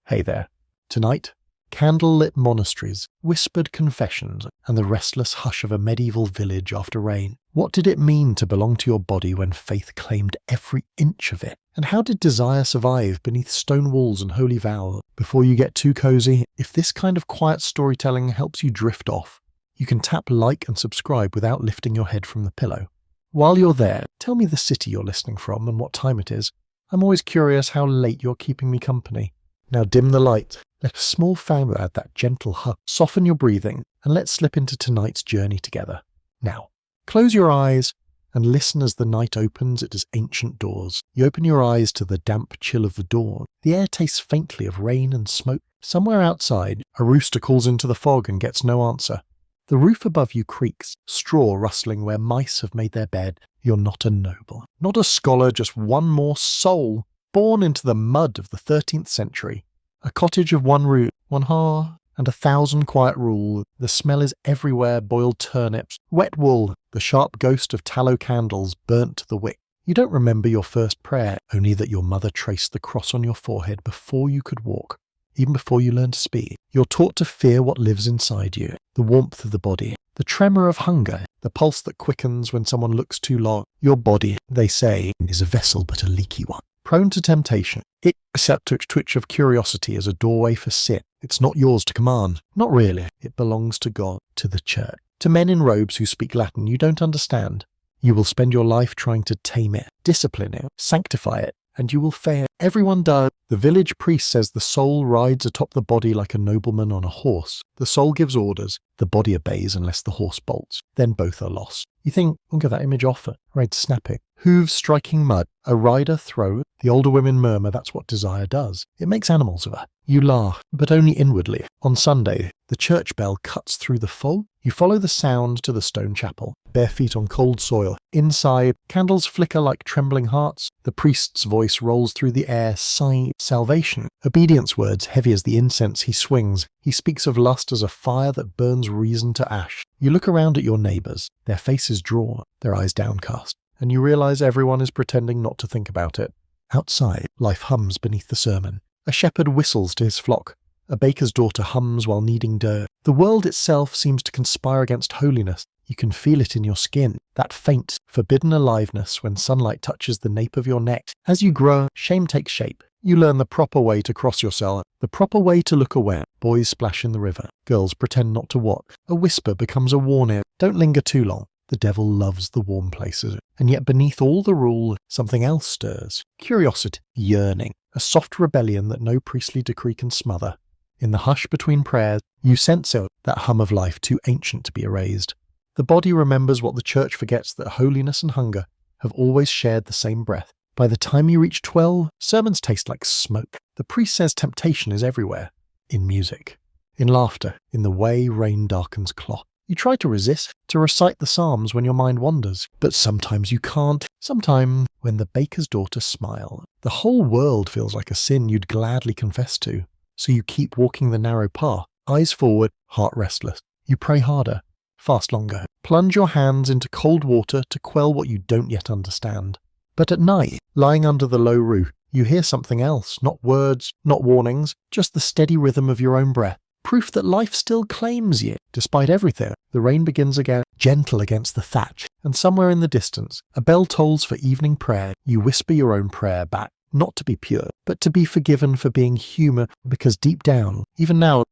Hey there. Tonight, candle-lit monasteries, whispered confessions, and the restless hush of a medieval village after rain. What did it mean to belong to your body when faith claimed every inch of it? And how did desire survive beneath stone walls and holy vows? Before you get too cozy, if this kind of quiet storytelling helps you drift off, you can tap like and subscribe without lifting your head from the pillow. While you're there, tell me the city you're listening from and what time it is. I'm always curious how late you're keeping me company. Now dim the light, let a small fan add that gentle hug, soften your breathing, and let's slip into tonight's journey together. Now, close your eyes and listen as the night opens its ancient doors. You open your eyes to the damp chill of the dawn. The air tastes faintly of rain and smoke. Somewhere outside, a rooster calls into the fog and gets no answer. The roof above you creaks, straw rustling where mice have made their bed. You're not a noble, not a scholar, just one more soul, born into the mud of the 13th century. A cottage of one room, one hearth, and 1,000 quiet rules. The smell is everywhere: boiled turnips, wet wool, the sharp ghost of tallow candles burnt to the wick. You don't remember your first prayer, only that your mother traced the cross on your forehead before you could walk. Even before you learn to speak, you're taught to fear what lives inside you, the warmth of the body, the tremor of hunger, the pulse that quickens when someone looks too long. Your body, they say, is a vessel but a leaky one, prone to temptation. It accepts a twitch of curiosity as a doorway for sin. It's not yours to command. Not really. It belongs to God, to the church, to men in robes who speak Latin you don't understand. You will spend your life trying to tame it, discipline it, sanctify it, and you will fail. Everyone does. The village priest says the soul rides atop the body like a nobleman on a horse. The soul gives orders, the body obeys unless the horse bolts. Then both are lost. You think, look at that image offer. Right, snapping. Hooves striking mud. A rider throw. The older women murmur that's what desire does. It makes animals of her. You laugh, but only inwardly. On Sunday, the church bell cuts through the fog. You follow the sound to the stone chapel, bare feet on cold soil. Inside, candles flicker like trembling hearts. The priest's voice rolls through the air, sighing salvation. Obedience words heavy as the incense he swings. He speaks of lust as a fire that burns reason to ash. You look around at your neighbours, their faces drawn, their eyes downcast, and you realise everyone is pretending not to think about it. Outside, life hums beneath the sermon. A shepherd whistles to his flock. A baker's daughter hums while kneading dough. The world itself seems to conspire against holiness. You can feel it in your skin, that faint, forbidden aliveness when sunlight touches the nape of your neck. As you grow, shame takes shape. You learn the proper way to cross yourself, the proper way to look aware. Boys splash in the river. Girls pretend not to watch. A whisper becomes a warning. Don't linger too long. The devil loves the warm places. And yet beneath all the rule, something else stirs. Curiosity, yearning, a soft rebellion that no priestly decree can smother. In the hush between prayers, you sense it, that hum of life too ancient to be erased. The body remembers what the church forgets, that holiness and hunger have always shared the same breath. By the time you reach 12, sermons taste like smoke. The priest says temptation is everywhere. In music, in laughter, in the way rain darkens cloth. You try to resist, to recite the Psalms when your mind wanders, but sometimes you can't. Sometimes, when the baker's daughter smiles, the whole world feels like a sin you'd gladly confess to. So you keep walking the narrow path, eyes forward, heart restless. You pray harder, fast longer, plunge your hands into cold water to quell what you don't yet understand. But at night, lying under the low roof, you hear something else, not words, not warnings, just the steady rhythm of your own breath. Proof that life still claims you, despite everything. The rain begins again, gentle against the thatch, and somewhere in the distance, a bell tolls for evening prayer. You whisper your own prayer back, not to be pure, but to be forgiven for being human, because deep down, even now,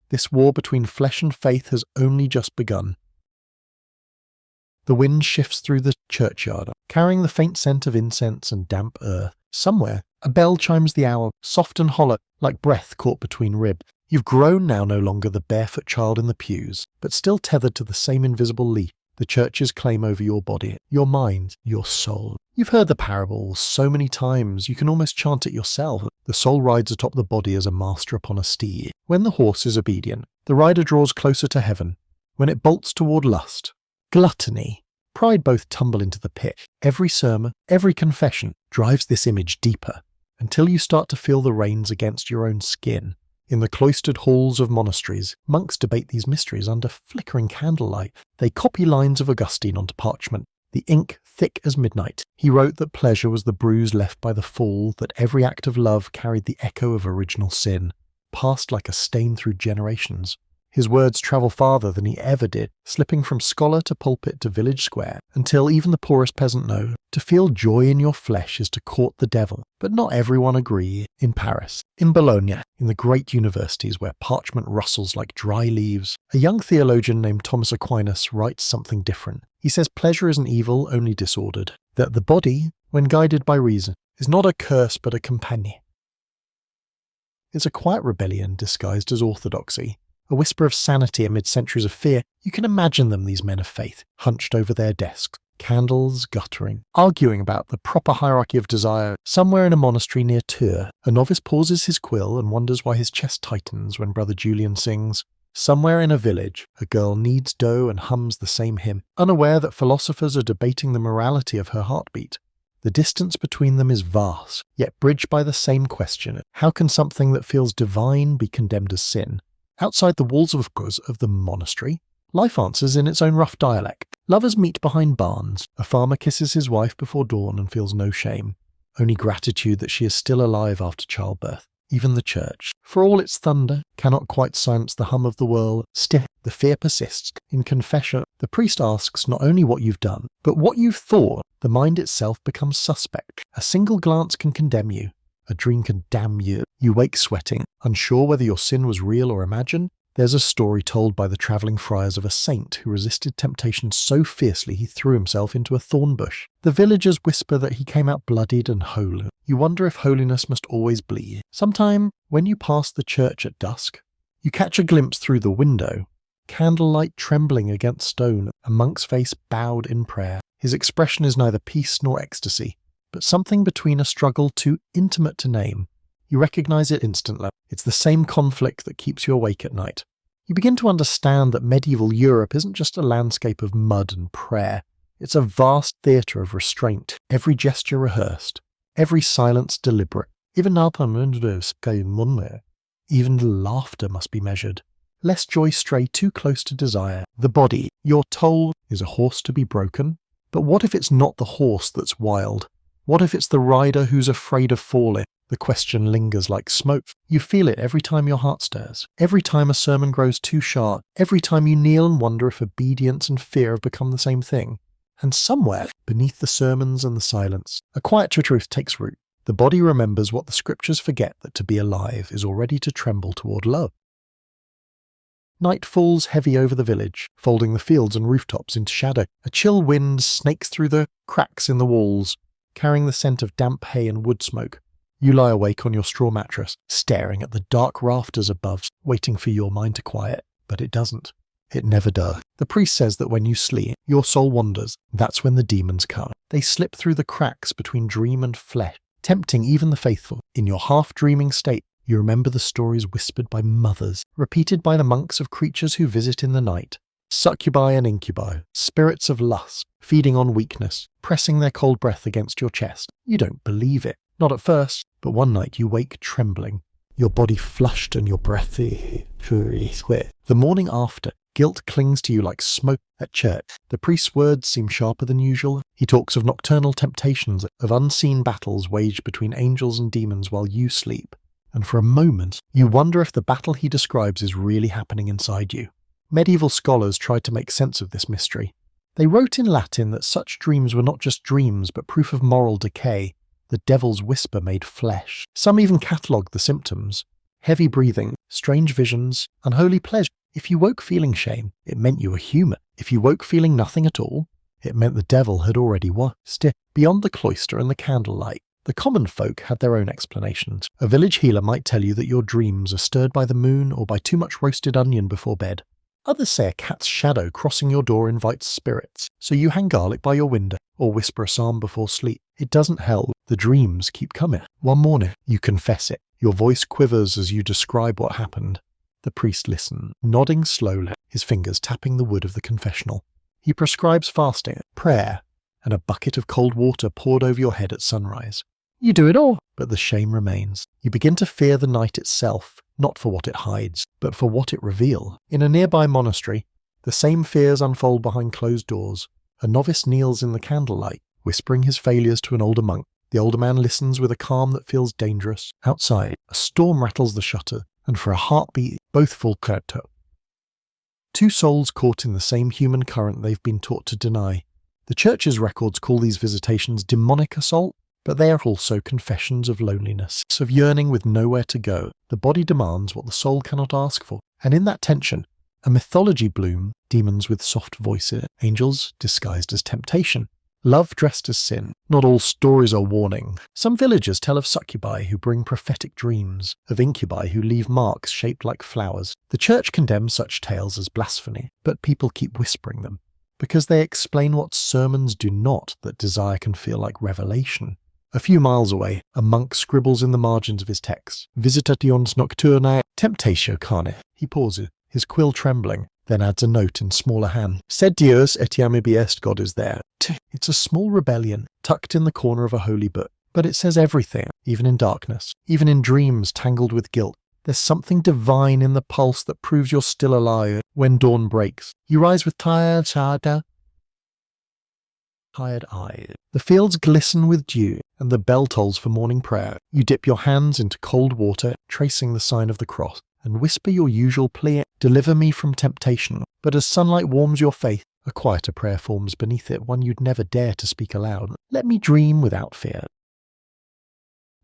this war between flesh and faith has only just begun. The wind shifts through the churchyard, carrying the faint scent of incense and damp earth. Somewhere, a bell chimes the hour, soft and hollow, like breath caught between ribs. You've grown now, no longer the barefoot child in the pews, but still tethered to the same invisible leaf, the church's claim over your body, your mind, your soul. You've heard the parable so many times you can almost chant it yourself. The soul rides atop the body as a master upon a steed. When the horse is obedient, the rider draws closer to heaven. When it bolts toward lust, gluttony, pride both tumble into the pit. Every sermon, every confession drives this image deeper, until you start to feel the reins against your own skin. In the cloistered halls of monasteries, monks debate these mysteries under flickering candlelight. They copy lines of Augustine onto parchment, the ink thick as midnight. He wrote that pleasure was the bruise left by the fall, that every act of love carried the echo of original sin, passed like a stain through generations. His words travel farther than he ever did, slipping from scholar to pulpit to village square, until even the poorest peasant know, to feel joy in your flesh is to court the devil. But not everyone agree. In Paris, in Bologna, in the great universities where parchment rustles like dry leaves, a young theologian named Thomas Aquinas writes something different. He says pleasure is an evil only disordered, that the body, when guided by reason, is not a curse but a companion. It's a quiet rebellion disguised as orthodoxy, a whisper of sanity amid centuries of fear. You can imagine them, these men of faith, hunched over their desks, candles guttering, arguing about the proper hierarchy of desire. Somewhere in a monastery near Tours, a novice pauses his quill and wonders why his chest tightens when Brother Julian sings. Somewhere in a village, a girl kneads dough and hums the same hymn, unaware that philosophers are debating the morality of her heartbeat. The distance between them is vast, yet bridged by the same question: how can something that feels divine be condemned as sin? Outside the walls of the monastery, life answers in its own rough dialect. Lovers meet behind barns. A farmer kisses his wife before dawn and feels no shame, only gratitude that she is still alive after childbirth. Even the church, for all its thunder, cannot quite silence the hum of the whirl. Still, the fear persists. In confession, the priest asks not only what you've done, but what you've thought. The mind itself becomes suspect. A single glance can condemn you. A dream can damn you. You wake sweating, unsure whether your sin was real or imagined. There's a story told by the travelling friars of a saint who resisted temptation so fiercely he threw himself into a thorn bush. The villagers whisper that he came out bloodied and whole. You wonder if holiness must always bleed. Sometime, when you pass the church at dusk, you catch a glimpse through the window. Candlelight trembling against stone, a monk's face bowed in prayer. His expression is neither peace nor ecstasy, but something between a struggle too intimate to name. You recognize it instantly. It's the same conflict that keeps you awake at night. You begin to understand that medieval Europe isn't just a landscape of mud and prayer. It's a vast theatre of restraint, every gesture rehearsed, every silence deliberate. Even the laughter must be measured, lest joy stray too close to desire. The body, you're told, is a horse to be broken. But what if it's not the horse that's wild? What if it's the rider who's afraid of falling? The question lingers like smoke. You feel it every time your heart stirs, every time a sermon grows too sharp, every time you kneel and wonder if obedience and fear have become the same thing. And somewhere, beneath the sermons and the silence, a quieter truth takes root. The body remembers what the scriptures forget, that to be alive is already to tremble toward love. Night falls heavy over the village, folding the fields and rooftops into shadow. A chill wind snakes through the cracks in the walls, carrying the scent of damp hay and wood smoke. You lie awake on your straw mattress, staring at the dark rafters above, waiting for your mind to quiet. But it doesn't. It never does. The priest says that when you sleep, your soul wanders. That's when the demons come. They slip through the cracks between dream and flesh, tempting even the faithful. In your half-dreaming state, you remember the stories whispered by mothers, repeated by the monks of creatures who visit in the night. Succubi and incubi, spirits of lust, feeding on weakness, pressing their cold breath against your chest. You don't believe it. Not at first, but one night you wake trembling, your body flushed and your breath. The morning after, guilt clings to you like smoke at church. The priest's words seem sharper than usual. He talks of nocturnal temptations, of unseen battles waged between angels and demons while you sleep. And for a moment, you wonder if the battle he describes is really happening inside you. Medieval scholars tried to make sense of this mystery. They wrote in Latin that such dreams were not just dreams, but proof of moral decay. The devil's whisper made flesh. Some even catalogued the symptoms: heavy breathing, strange visions, unholy pleasure. If you woke feeling shame, it meant you were human. If you woke feeling nothing at all, it meant the devil had already won. Still, beyond the cloister and the candlelight, the common folk had their own explanations. A village healer might tell you that your dreams are stirred by the moon or by too much roasted onion before bed. Others say a cat's shadow crossing your door invites spirits, so you hang garlic by your window or whisper a psalm before sleep. It doesn't help. The dreams keep coming. One morning, you confess it. Your voice quivers as you describe what happened. The priest listens, nodding slowly, his fingers tapping the wood of the confessional. He prescribes fasting, prayer, and a bucket of cold water poured over your head at sunrise. You do it all, but the shame remains. You begin to fear the night itself, not for what it hides, but for what it reveals. In a nearby monastery, the same fears unfold behind closed doors. A novice kneels in the candlelight, whispering his failures to an older monk. The older man listens with a calm that feels dangerous. Outside, a storm rattles the shutter, and for a heartbeat, both fall canto. Two souls caught in the same human current they've been taught to deny. The church's records call these visitations demonic assault, but they are also confessions of loneliness, of yearning with nowhere to go. The body demands what the soul cannot ask for, and in that tension, a mythology bloom, demons with soft voices, angels disguised as temptation, love dressed as sin. Not all stories are warning. Some villagers tell of succubi who bring prophetic dreams, of incubi who leave marks shaped like flowers. The church condemns such tales as blasphemy, but people keep whispering them, because they explain what sermons do not, that desire can feel like revelation. A few miles away, a monk scribbles in the margins of his text, Visitations nocturnae temptatio carne. He pauses, his quill trembling, then adds a note in smaller hand. Sed Deus etiam ibi est, God is there. It's a small rebellion, tucked in the corner of a holy book, but it says everything, even in darkness, even in dreams tangled with guilt. There's something divine in the pulse that proves you're still alive when dawn breaks. You rise with tired eyes. The fields glisten with dew, and the bell tolls for morning prayer. You dip your hands into cold water, tracing the sign of the cross, and whisper your usual plea, deliver me from temptation. But as sunlight warms your faith, a quieter prayer forms beneath it, one you'd never dare to speak aloud. Let me dream without fear.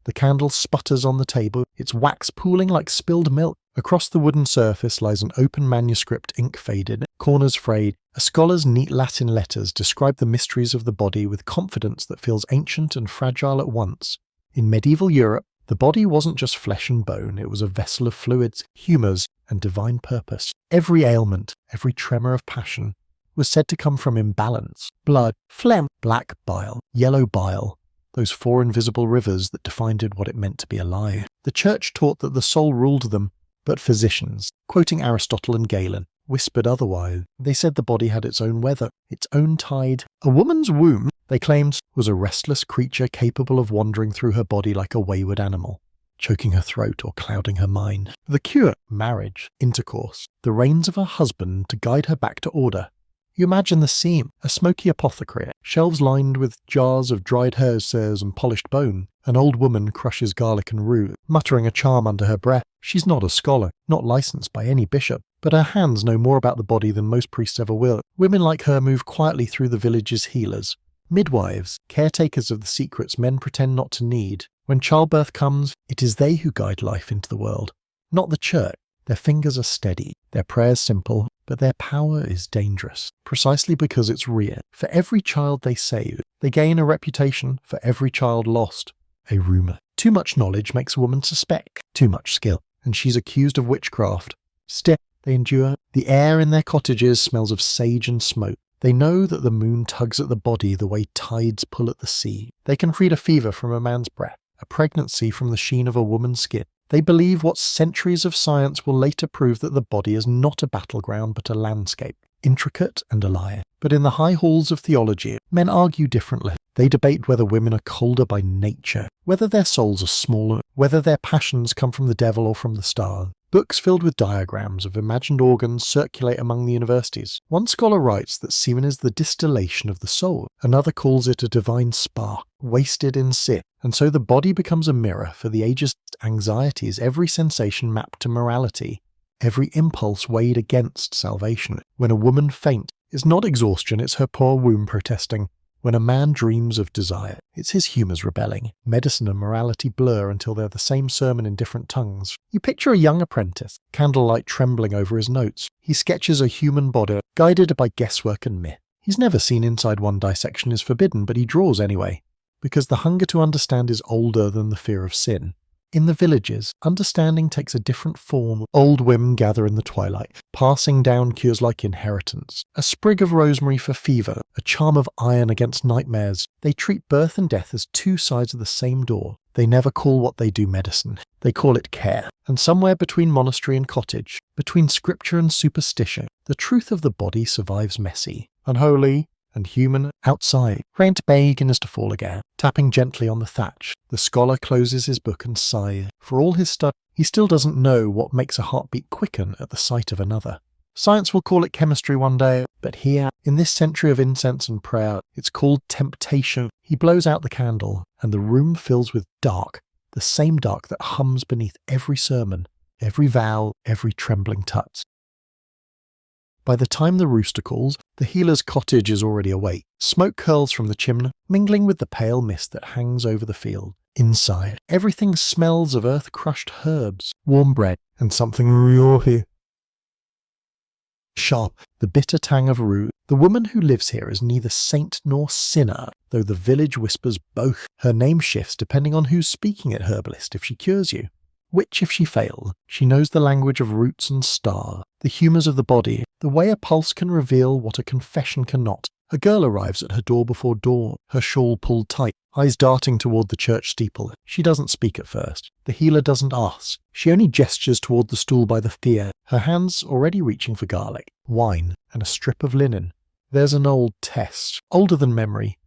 The candle sputters on the table, its wax pooling like spilled milk. Across the wooden surface lies an open manuscript, ink faded, corners frayed. A scholar's neat Latin letters describe the mysteries of the body with confidence that feels ancient and fragile at once. In medieval Europe, the body wasn't just flesh and bone, it was a vessel of fluids, humours, and divine purpose. Every ailment, every tremor of passion, was said to come from imbalance. Blood, phlegm, black bile, yellow bile, those four invisible rivers that defined what it meant to be alive. The church taught that the soul ruled them, but physicians, quoting Aristotle and Galen, whispered otherwise. They said the body had its own weather, its own tide. A woman's womb, they claimed, was a restless creature capable of wandering through her body like a wayward animal, choking her throat or clouding her mind. The cure, marriage, intercourse, the reins of her husband to guide her back to order. You imagine the scene, a smoky apothecary, shelves lined with jars of dried herbs and polished bone. An old woman crushes garlic and rue, muttering a charm under her breath. She's not a scholar, not licensed by any bishop, but her hands know more about the body than most priests ever will. Women like her move quietly through the village's healers. Midwives, caretakers of the secrets men pretend not to need. When childbirth comes, it is they who guide life into the world, not the church. Their fingers are steady, their prayers simple, but their power is dangerous, precisely because it's real. For every child they save, they gain a reputation. For every child lost, a rumour. Too much knowledge makes a woman suspect too much skill, and she's accused of witchcraft. Still, they endure. The air in their cottages smells of sage and smoke. They know that the moon tugs at the body the way tides pull at the sea. They can read a fever from a man's breath, a pregnancy from the sheen of a woman's skin. They believe what centuries of science will later prove, that the body is not a battleground but a landscape, intricate and alive. But in the high halls of theology, men argue differently. They debate whether women are colder by nature, whether their souls are smaller, whether their passions come from the devil or from the stars. Books filled with diagrams of imagined organs circulate among the universities. One scholar writes that semen is the distillation of the soul. Another calls it a divine spark, wasted in sin. And so the body becomes a mirror for the age's anxieties, every sensation mapped to morality, every impulse weighed against salvation. When a woman faints, it's not exhaustion, it's her poor womb protesting. When a man dreams of desire, it's his humours rebelling. Medicine and morality blur until they're the same sermon in different tongues. You picture a young apprentice, candlelight trembling over his notes. He sketches a human body, guided by guesswork and myth. He's never seen inside one dissection is forbidden, but he draws anyway, because the hunger to understand is older than the fear of sin. In the villages, understanding takes a different form. Old women gather in the twilight, passing down cures like inheritance. A sprig of rosemary for fever, a charm of iron against nightmares. They treat birth and death as two sides of the same door. They never call what they do medicine. They call it care. And somewhere between monastery and cottage, between scripture and superstition, the truth of the body survives messy, unholy, and human. Outside, rent begins to fall again, tapping gently on the thatch. The scholar closes his book and sighs. For all his study, he still doesn't know what makes a heartbeat quicken at the sight of another. Science will call it chemistry one day, but here, in this century of incense and prayer, it's called temptation. He blows out the candle, and the room fills with dark, the same dark that hums beneath every sermon, every vow, every trembling touch. By the time the rooster calls, the healer's cottage is already awake. Smoke curls from the chimney, mingling with the pale mist that hangs over the field. Inside, everything smells of earth-crushed herbs, warm bread, and something really sharp, the bitter tang of rue. The woman who lives here is neither saint nor sinner, though the village whispers both. Her name shifts depending on who's speaking at herbalist if she cures you. Witch if she fails. She knows the language of roots and star, the humours of the body, the way a pulse can reveal what a confession cannot. A girl arrives at her door before dawn, her shawl pulled tight, eyes darting toward the church steeple. She doesn't speak at first. The healer doesn't ask. She only gestures toward the stool by the fear, her hands already reaching for garlic, wine, and a strip of linen. There's an old test, older than memory.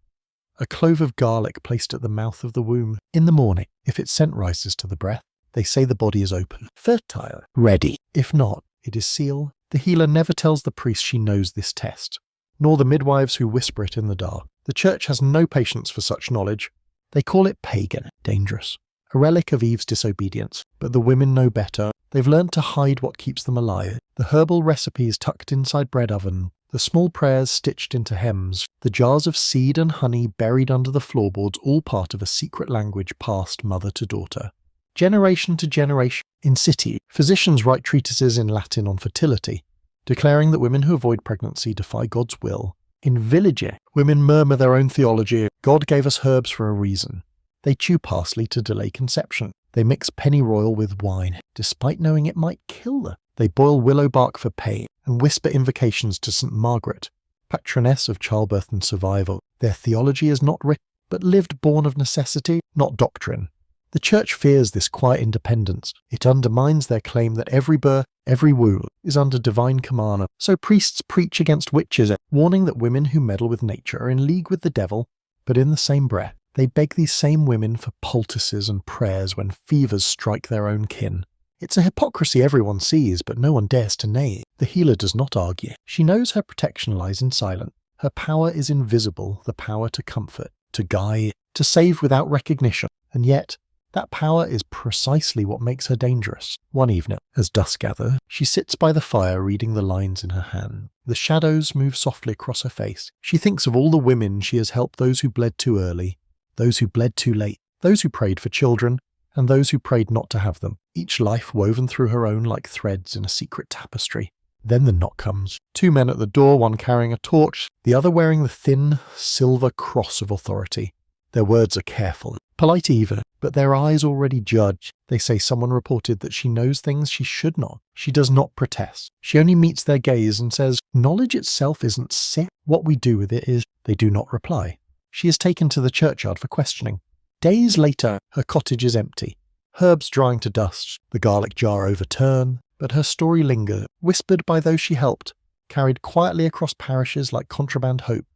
A clove of garlic placed at the mouth of the womb. In the morning, if its scent rises to the breath, they say the body is open, fertile, ready. If not, it is sealed. The healer never tells the priest she knows this test, nor the midwives who whisper it in the dark. The church has no patience for such knowledge. They call it pagan, dangerous, a relic of Eve's disobedience. But the women know better. They've learned to hide what keeps them alive. The herbal recipes tucked inside bread oven, the small prayers stitched into hems, the jars of seed and honey buried under the floorboards, all part of a secret language passed mother to daughter. Generation to generation. In city, physicians write treatises in Latin on fertility, declaring that women who avoid pregnancy defy God's will. In village, women murmur their own theology. God gave us herbs for a reason. They chew parsley to delay conception. They mix pennyroyal with wine, despite knowing it might kill them. They boil willow bark for pain and whisper invocations to St. Margaret, patroness of childbirth and survival. Their theology is not written, but lived, born of necessity, not doctrine. The church fears this quiet independence. It undermines their claim that every birth, every womb is under divine command. So priests preach against witches, warning that women who meddle with nature are in league with the devil, but in the same breath, they beg these same women for poultices and prayers when fevers strike their own kin. It's a hypocrisy everyone sees, but no one dares to name. The healer does not argue. She knows her protection lies in silence. Her power is invisible, the power to comfort, to guide, to save without recognition. And yet, that power is precisely what makes her dangerous. One evening, as dusk gathers, she sits by the fire reading the lines in her hand. The shadows move softly across her face. She thinks of all the women she has helped, those who bled too early, those who bled too late, those who prayed for children, and those who prayed not to have them, each life woven through her own like threads in a secret tapestry. Then the knock comes. 2 men at the door, one carrying a torch, the other wearing the thin, silver cross of authority. Their words are careful, polite even, but their eyes already judge. They say someone reported that she knows things she should not. She does not protest. She only meets their gaze and says, knowledge itself isn't sick. What we do with it is. They do not reply. She is taken to the churchyard for questioning. Days later, her cottage is empty. Herbs drying to dust, the garlic jar overturned, but her story lingers, whispered by those she helped, carried quietly across parishes like contraband hope.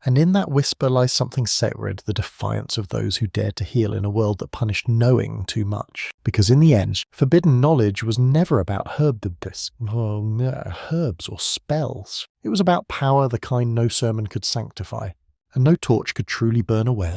And in that whisper lies something sacred, the defiance of those who dared to heal in a world that punished knowing too much. Because in the end, forbidden knowledge was never about herbs or spells. It was about power, the kind no sermon could sanctify, and no torch could truly burn away.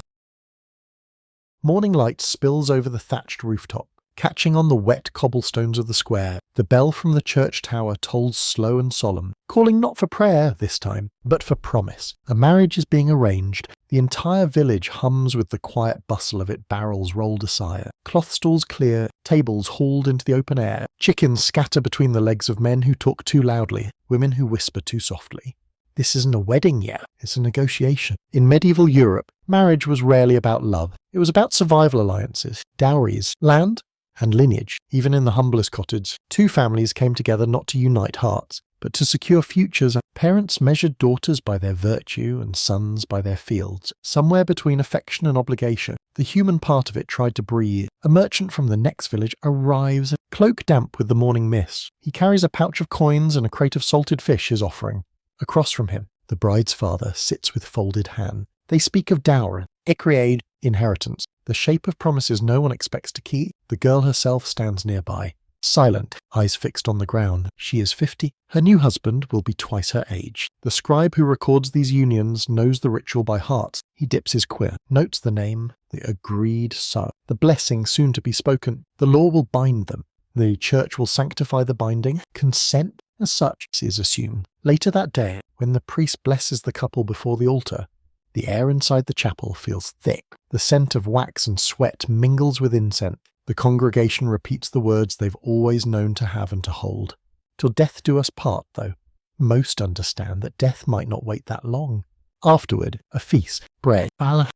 Morning light spills over the thatched rooftop, catching on the wet cobblestones of the square. The bell from the church tower tolls slow and solemn, calling not for prayer this time, but for promise. A marriage is being arranged. The entire village hums with the quiet bustle of it, barrels rolled aside, cloth stalls clear, tables hauled into the open air, chickens scatter between the legs of men who talk too loudly, women who whisper too softly. This isn't a wedding yet, it's a negotiation. In medieval Europe, marriage was rarely about love. It was about survival alliances, dowries, land, and lineage. Even in the humblest cottage, 2 families came together not to unite hearts, but to secure futures. Parents measured daughters by their virtue and sons by their fields. Somewhere between affection and obligation, the human part of it tried to breathe. A merchant from the next village arrives, cloak damp with the morning mist. He carries a pouch of coins and a crate of salted fish, his offering. Across from him, the bride's father sits with folded hand. They speak of dowry, icreade, inheritance, the shape of promises no one expects to keep. The girl herself stands nearby. silent, eyes fixed on the ground. She is 50. Her new husband will be twice her age. The scribe who records these unions knows the ritual by heart. He dips his quill, notes the name, the agreed so. The blessing soon to be spoken. The law will bind them. The church will sanctify the binding. Consent, as such, is assumed. Later that day, when the priest blesses the couple before the altar, the air inside the chapel feels thick. The scent of wax and sweat mingles with incense. The congregation repeats the words they've always known to have and to hold. Till death do us part, though. Most understand that death might not wait that long. Afterward, a feast, bread,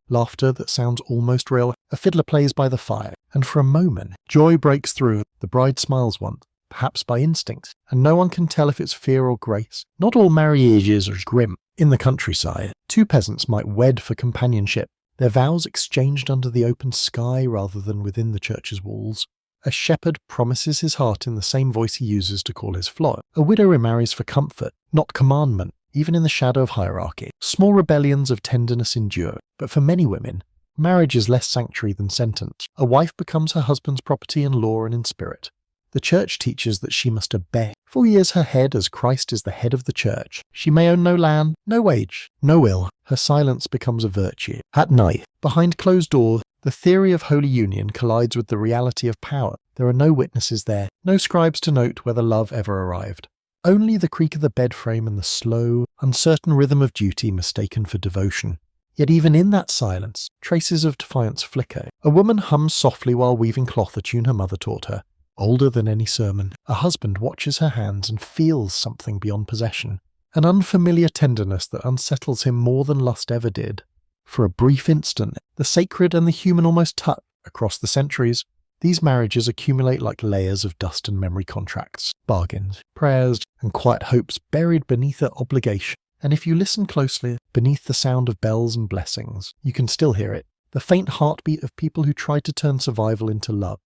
laughter that sounds almost real. A fiddler plays by the fire, and for a moment, joy breaks through. The bride smiles once, perhaps by instinct, and no one can tell if it's fear or grace. Not all marriages are grim. In the countryside, two peasants might wed for companionship, their vows exchanged under the open sky rather than within the church's walls. A shepherd promises his heart in the same voice he uses to call his flock. A widow remarries for comfort, not commandment, even in the shadow of hierarchy. Small rebellions of tenderness endure, but for many women, marriage is less sanctuary than sentence. A wife becomes her husband's property in law and in spirit. The church teaches that she must obey, for he is her head as Christ is the head of the church. She may own no land, no wage, no will. Her silence becomes a virtue. At night, behind closed doors, the theory of holy union collides with the reality of power. There are no witnesses there, no scribes to note whether love ever arrived. Only the creak of the bed frame and the slow, uncertain rhythm of duty mistaken for devotion. Yet even in that silence, traces of defiance flicker. A woman hums softly while weaving cloth a tune her mother taught her. Older than any sermon, a husband watches her hands and feels something beyond possession. An unfamiliar tenderness that unsettles him more than lust ever did. For a brief instant, the sacred and the human almost touch. Across the centuries, these marriages accumulate like layers of dust and memory contracts, bargains, prayers, and quiet hopes buried beneath their obligation. And if you listen closely, beneath the sound of bells and blessings, you can still hear it, the faint heartbeat of people who tried to turn survival into love.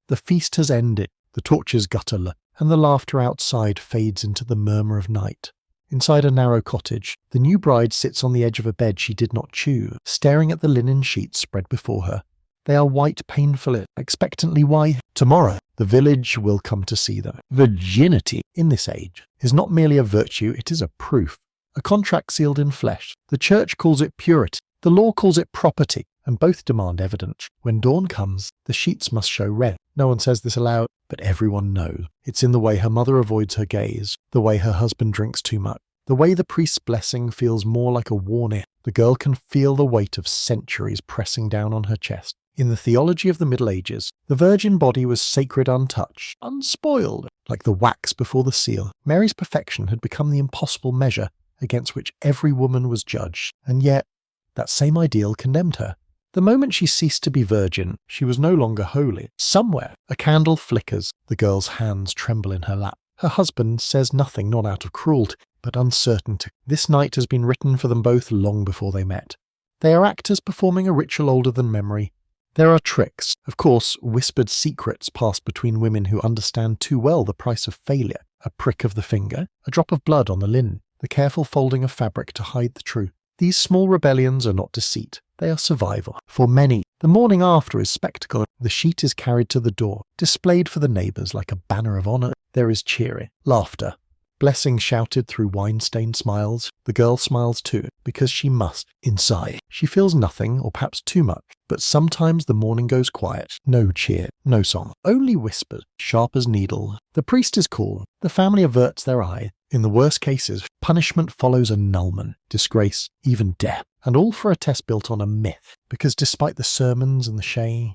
The feast has ended, the torches gutter low, and the laughter outside fades into the murmur of night. Inside a narrow cottage, the new bride sits on the edge of a bed she did not choose, staring at the linen sheets spread before her. They are white painfully, expectantly white. Tomorrow, the village will come to see them. Virginity, in this age, is not merely a virtue, it is a proof. A contract sealed in flesh. The church calls it purity. The law calls it property, and both demand evidence. When dawn comes, the sheets must show red. No one says this aloud, but everyone knows. It's in the way her mother avoids her gaze, the way her husband drinks too much, the way the priest's blessing feels more like a warning. The girl can feel the weight of centuries pressing down on her chest. In the theology of the Middle Ages, the virgin body was sacred untouched, unspoiled, like the wax before the seal. Mary's perfection had become the impossible measure against which every woman was judged, and yet that same ideal condemned her. The moment she ceased to be virgin, she was no longer holy. Somewhere, a candle flickers. The girl's hands tremble in her lap. Her husband says nothing, not out of cruelty, but uncertainty. This night has been written for them both long before they met. They are actors performing a ritual older than memory. There are tricks, of course, whispered secrets passed between women who understand too well the price of failure. A prick of the finger, a drop of blood on the linen, the careful folding of fabric to hide the truth. These small rebellions are not deceit, they are survival. For many, the morning after is spectacle. The sheet is carried to the door, displayed for the neighbours like a banner of honour. There is cheering, laughter, blessing shouted through wine-stained smiles. The girl smiles too, because she must. Inside, she feels nothing, or perhaps too much. But sometimes the morning goes quiet. No cheer, no song, only whispers, sharp as needle. The priest is called. The family averts their eye. In the worst cases, punishment follows annulment, disgrace, even death. And all for a test built on a myth, because despite the sermons and the shame,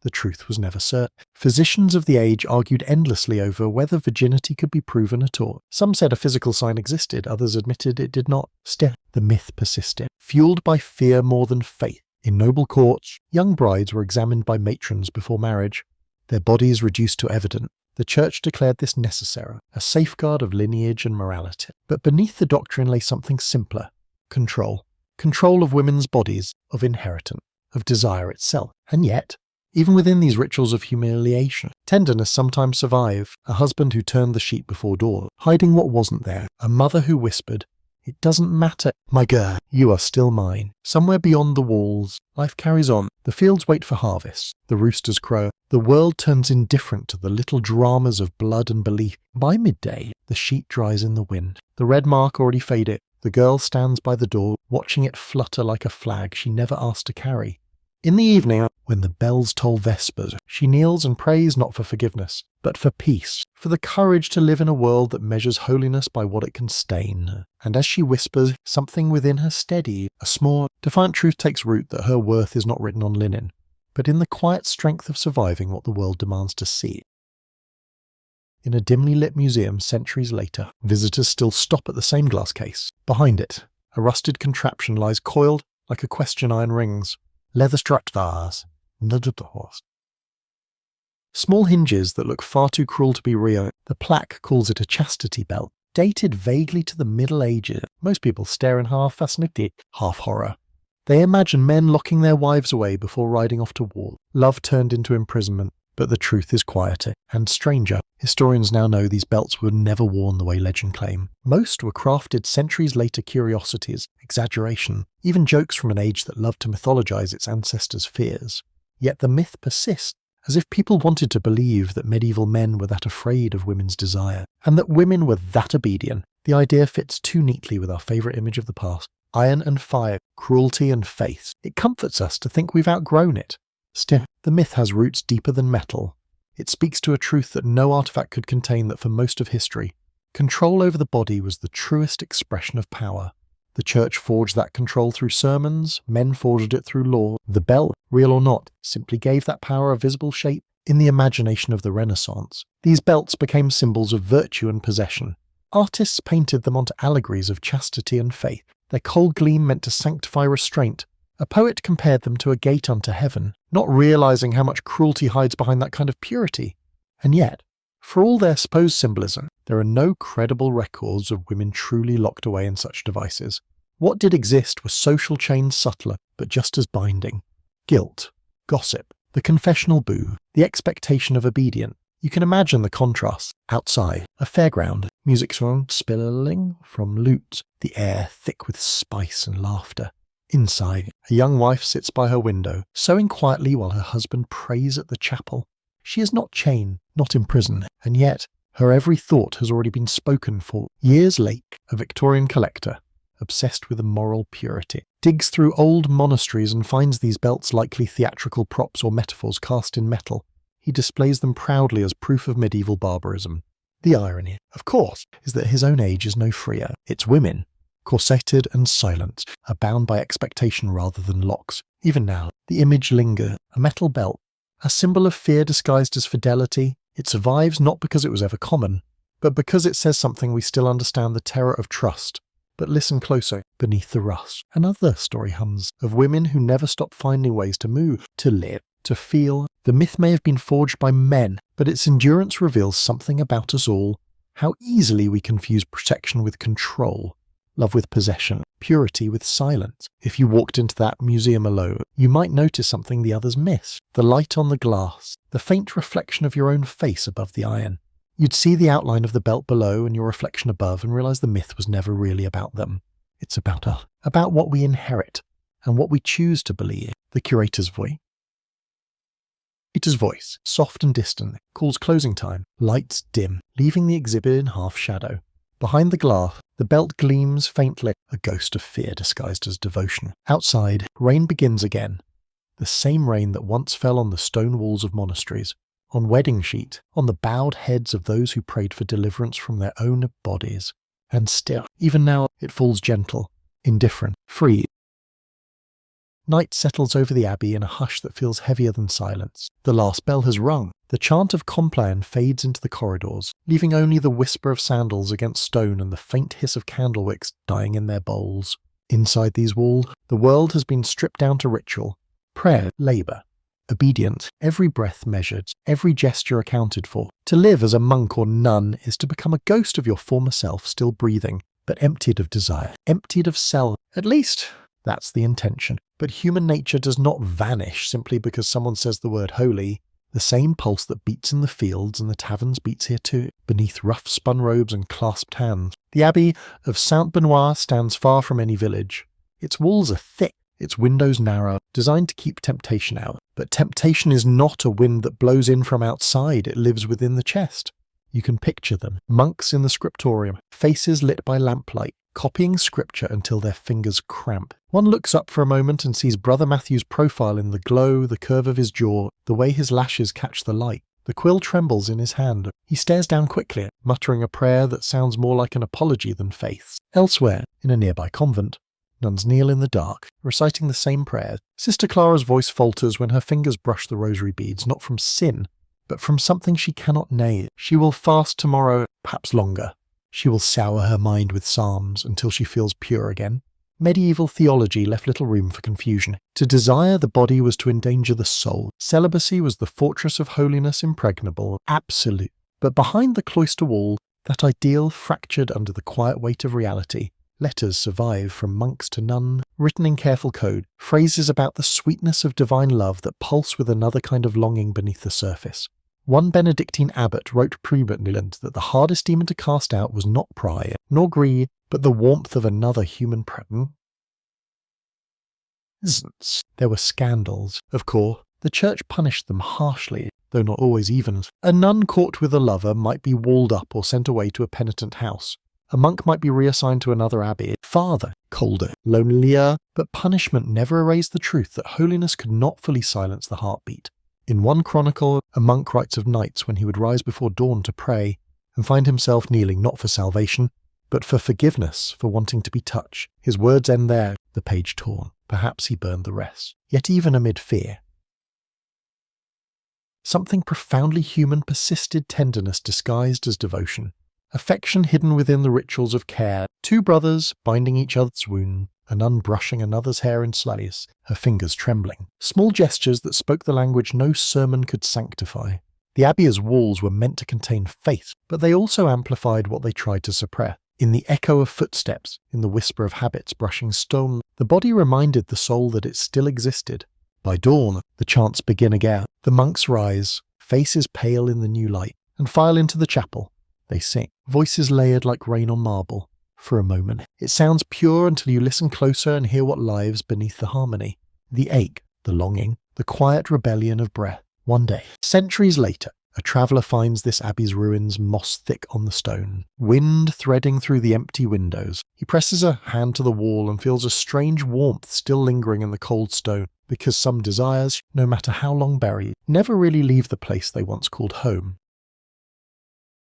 the truth was never certain. Physicians of the age argued endlessly over whether virginity could be proven at all. Some said a physical sign existed, others admitted it did not. Still, the myth persisted, fueled by fear more than faith. In noble courts, young brides were examined by matrons before marriage, their bodies reduced to evidence. The church declared this necessary, a safeguard of lineage and morality. But beneath the doctrine lay something simpler: control. Control of women's bodies, of inheritance, of desire itself. And yet, even within these rituals of humiliation, tenderness sometimes survived. A husband who turned the sheet before door, hiding what wasn't there. A mother who whispered, It doesn't matter, my girl, you are still mine. Somewhere beyond the walls, life carries on. The fields wait for harvest. The roosters crow. The world turns indifferent to the little dramas of blood and belief. By midday, the sheet dries in the wind. The red mark already faded. The girl stands by the door, watching it flutter like a flag she never asked to carry. In the evening, when the bells toll vespers, she kneels and prays not for forgiveness, but for peace, for the courage to live in a world that measures holiness by what it can stain. And as she whispers, something within her steady, a small, defiant truth takes root that her worth is not written on linen, but in the quiet strength of surviving what the world demands to see. In a dimly lit museum centuries later, visitors still stop at the same glass case. Behind it, a rusted contraption lies coiled like a question iron rings. Leather-strapped vase, nudge of the horse. Small hinges that look far too cruel to be real. The plaque calls it a chastity belt, dated vaguely to the Middle Ages. Most people stare in half fascination, half horror. They imagine men locking their wives away before riding off to war. Love turned into imprisonment, but the truth is quieter and stranger. Historians now know these belts were never worn the way legend claim. Most were crafted centuries later curiosities, exaggeration, even jokes from an age that loved to mythologize its ancestors' fears. Yet the myth persists, as if people wanted to believe that medieval men were that afraid of women's desire, and that women were that obedient. The idea fits too neatly with our favourite image of the past: iron and fire, cruelty and faith. It comforts us to think we've outgrown it. Still, the myth has roots deeper than metal. It speaks to a truth that no artifact could contain, that for most of history, control over the body was the truest expression of power. The church forged that control through sermons, men forged it through law. The bell, real or not, simply gave that power a visible shape. In the imagination of the Renaissance, these belts became symbols of virtue and possession. Artists painted them onto allegories of chastity and faith. Their cold gleam meant to sanctify restraint. A poet compared them to a gate unto heaven, not realizing how much cruelty hides behind that kind of purity. And yet, for all their supposed symbolism, there are no credible records of women truly locked away in such devices. What did exist were social chains subtler, but just as binding. Guilt, gossip, the confessional boo, the expectation of obedience. You can imagine the contrast. Outside, a fairground, music song spilling from lute, the air thick with spice and laughter. Inside, a young wife sits by her window, sewing quietly while her husband prays at the chapel. She is not chained, not imprisoned, and yet her every thought has already been spoken for. Years late, a Victorian collector, obsessed with a moral purity, digs through old monasteries and finds these belts likely theatrical props or metaphors cast in metal. He displays them proudly as proof of medieval barbarism. The irony, of course, is that his own age is no freer. Its women, corseted and silent, are bound by expectation rather than locks. Even now, the image lingers, a metal belt, a symbol of fear disguised as fidelity. It survives not because it was ever common, but because it says something we still understand: the terror of trust. But listen closer, beneath the rust. Another story hums, of women who never stop finding ways to move, to live, to feel. The myth may have been forged by men, but its endurance reveals something about us all: how easily we confuse protection with control, love with possession, purity with silence. If you walked into that museum alone, you might notice something the others miss: the light on the glass, the faint reflection of your own face above the iron. You'd see the outline of the belt below and your reflection above and realize the myth was never really about them. It's about us, about what we inherit and what we choose to believe. The curator's voice. Curator's voice, soft and distant, calls closing time. Lights dim, leaving the exhibit in half shadow. Behind the glass, the belt gleams faintly, a ghost of fear disguised as devotion. Outside, rain begins again. The same rain that once fell on the stone walls of monasteries, on wedding sheet, on the bowed heads of those who prayed for deliverance from their own bodies. And still, even now, it falls gentle, indifferent, free. Night settles over the abbey in a hush that feels heavier than silence. The last bell has rung. The chant of Compline fades into the corridors, leaving only the whisper of sandals against stone and the faint hiss of candle wicks dying in their bowls. Inside these walls, the world has been stripped down to ritual, prayer, labour, obedience, every breath measured, every gesture accounted for. To live as a monk or nun is to become a ghost of your former self, still breathing, but emptied of desire, emptied of self. At least, that's the intention. But human nature does not vanish simply because someone says the word holy. The same pulse that beats in the fields and the taverns beats here too, beneath rough spun robes and clasped hands. The abbey of Saint-Benoît stands far from any village. Its walls are thick, its windows narrow, designed to keep temptation out. But temptation is not a wind that blows in from outside, it lives within the chest. You can picture them, monks in the scriptorium, faces lit by lamplight, copying scripture until their fingers cramp. One looks up for a moment and sees Brother Matthew's profile in the glow, the curve of his jaw, the way his lashes catch the light. The quill trembles in his hand. He stares down quickly, muttering a prayer that sounds more like an apology than faith. Elsewhere, in a nearby convent, nuns kneel in the dark, reciting the same prayers. Sister Clara's voice falters when her fingers brush the rosary beads, not from sin, but from something she cannot name. She will fast tomorrow, perhaps longer. She will sour her mind with psalms until she feels pure again. Medieval theology left little room for confusion. To desire the body was to endanger the soul. Celibacy was the fortress of holiness impregnable, absolute. But behind the cloister wall, that ideal fractured under the quiet weight of reality. Letters survive from monks to nun, written in careful code, phrases about the sweetness of divine love that pulse with another kind of longing beneath the surface. One Benedictine abbot wrote preeminent that the hardest demon to cast out was not pride, nor greed, but the warmth of another human presence. There were scandals, of course. The church punished them harshly, though not always even. A nun caught with a lover might be walled up or sent away to a penitent house. A monk might be reassigned to another abbey, farther, colder, lonelier, but punishment never erased the truth that holiness could not fully silence the heartbeat. In one chronicle, a monk writes of nights when he would rise before dawn to pray, and find himself kneeling not for salvation, but for forgiveness, for wanting to be touched. His words end there, the page torn. Perhaps he burned the rest. Yet even amid fear, something profoundly human persisted, tenderness disguised as devotion. Affection hidden within the rituals of care. Two brothers binding each other's wound, a nun brushing another's hair in slice, her fingers trembling. Small gestures that spoke the language no sermon could sanctify. The abbey's walls were meant to contain faith, but they also amplified what they tried to suppress. In the echo of footsteps, in the whisper of habits brushing stone, the body reminded the soul that it still existed. By dawn, the chants begin again. The monks rise, faces pale in the new light, and file into the chapel. They sing, voices layered like rain on marble. For a moment, it sounds pure until you listen closer and hear what lives beneath the harmony. The ache, the longing, the quiet rebellion of breath. One day, centuries later, a traveller finds this abbey's ruins moss-thick on the stone, wind threading through the empty windows. He presses a hand to the wall and feels a strange warmth still lingering in the cold stone, because some desires, no matter how long buried, never really leave the place they once called home.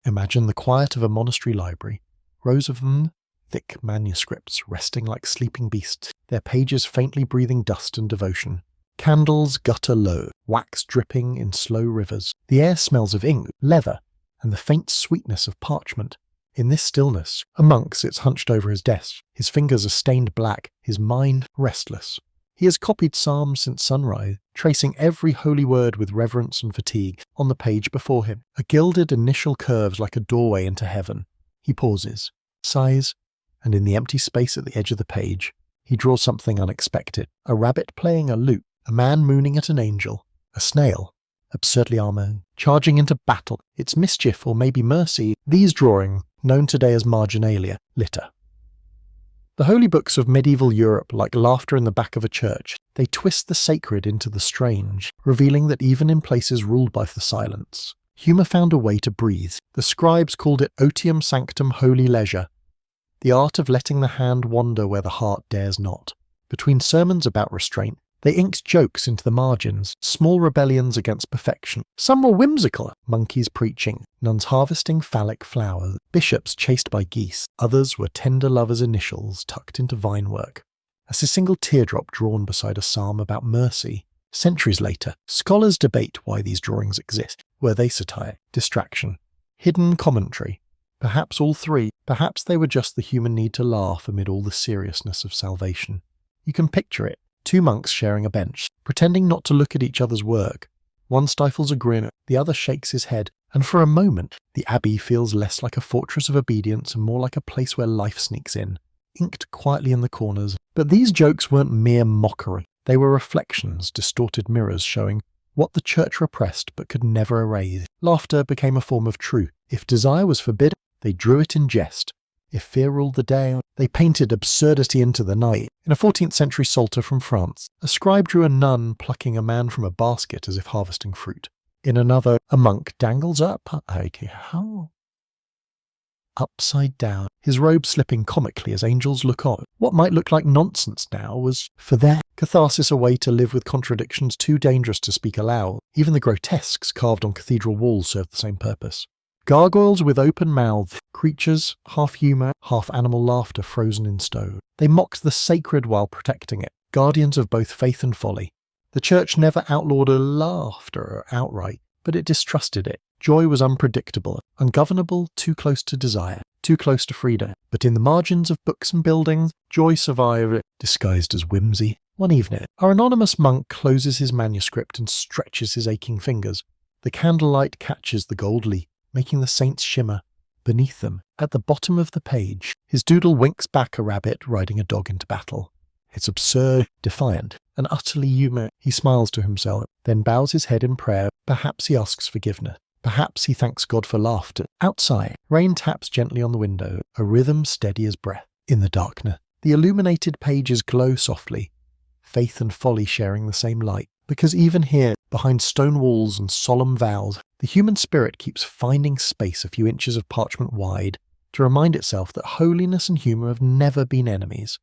Imagine the quiet of a monastery library, rows of them, thick manuscripts resting like sleeping beasts, their pages faintly breathing dust and devotion. Candles gutter low, wax dripping in slow rivers. The air smells of ink, leather, and the faint sweetness of parchment. In this stillness, a monk sits hunched over his desk. His fingers are stained black, his mind restless. He has copied psalms since sunrise, tracing every holy word with reverence and fatigue on the page before him. A gilded initial curves like a doorway into heaven. He pauses, sighs, and in the empty space at the edge of the page, he draws something unexpected. A rabbit playing a lute. A man mooning at an angel, a snail, absurdly armoured, charging into battle. It's mischief or maybe mercy, these drawing, known today as marginalia, litter. The holy books of medieval Europe, like laughter in the back of a church, they twist the sacred into the strange, revealing that even in places ruled by the silence, humour found a way to breathe. The scribes called it otium sanctum holy leisure, the art of letting the hand wander where the heart dares not. Between sermons about restraint, they inked jokes into the margins, small rebellions against perfection. Some were whimsical, monkeys preaching, nuns harvesting phallic flowers, bishops chased by geese. Others were tender lovers' initials tucked into vinework. As a single teardrop drawn beside a psalm about mercy. Centuries later, scholars debate why these drawings exist. Were they satire, distraction, hidden commentary? Perhaps all three. Perhaps they were just the human need to laugh amid all the seriousness of salvation. You can picture it. Two monks sharing a bench, pretending not to look at each other's work. One stifles a grin, the other shakes his head, and for a moment, the abbey feels less like a fortress of obedience and more like a place where life sneaks in, inked quietly in the corners. But these jokes weren't mere mockery. They were reflections, distorted mirrors showing what the church repressed but could never erase. Laughter became a form of truth. If desire was forbidden, they drew it in jest. If fear ruled the day, they painted absurdity into the night. In a 14th century psalter from France, a scribe drew a nun plucking a man from a basket as if harvesting fruit. In another, a monk dangles upside down, his robe slipping comically as angels look on. What might look like nonsense now was, for their catharsis, a way to live with contradictions too dangerous to speak aloud. Even the grotesques carved on cathedral walls served the same purpose. Gargoyles with open mouths, creatures, half humour, half animal laughter frozen in stone. They mocked the sacred while protecting it, guardians of both faith and folly. The church never outlawed laughter outright, but it distrusted it. Joy was unpredictable, ungovernable, too close to desire, too close to freedom. But in the margins of books and buildings, joy survived, disguised as whimsy. One evening, our anonymous monk closes his manuscript and stretches his aching fingers. The candlelight catches the gold leaf, making the saints shimmer. Beneath them, at the bottom of the page, his doodle winks back a rabbit riding a dog into battle. It's absurd, defiant, and utterly human. He smiles to himself, then bows his head in prayer. Perhaps he asks forgiveness. Perhaps he thanks God for laughter. Outside, rain taps gently on the window, a rhythm steady as breath. In the darkness, the illuminated pages glow softly, faith and folly sharing the same light. Because even here, behind stone walls and solemn vows, the human spirit keeps finding space a few inches of parchment wide to remind itself that holiness and humour have never been enemies.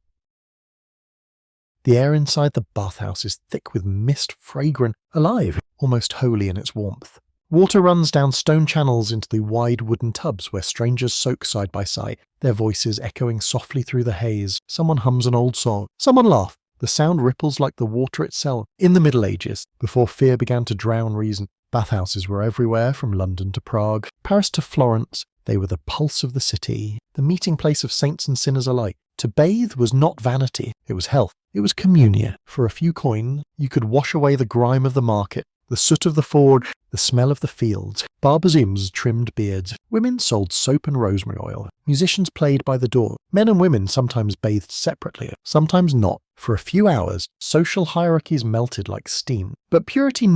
The air inside the bathhouse is thick with mist, fragrant, alive, almost holy in its warmth. Water runs down stone channels into the wide wooden tubs where strangers soak side by side, their voices echoing softly through the haze. Someone hums an old song. Someone laughs. The sound ripples like the water itself. In the Middle Ages, before fear began to drown reason, bathhouses were everywhere from London to Prague, Paris to Florence. They were the pulse of the city, the meeting place of saints and sinners alike. To bathe was not vanity, it was health. It was communion. For a few coins, you could wash away the grime of the market, the soot of the forge, the smell of the fields. Barbers' trimmed beards. Women sold soap and rosemary oil. Musicians played by the door. Men and women sometimes bathed separately, sometimes not. For a few hours, social hierarchies melted like steam. But purity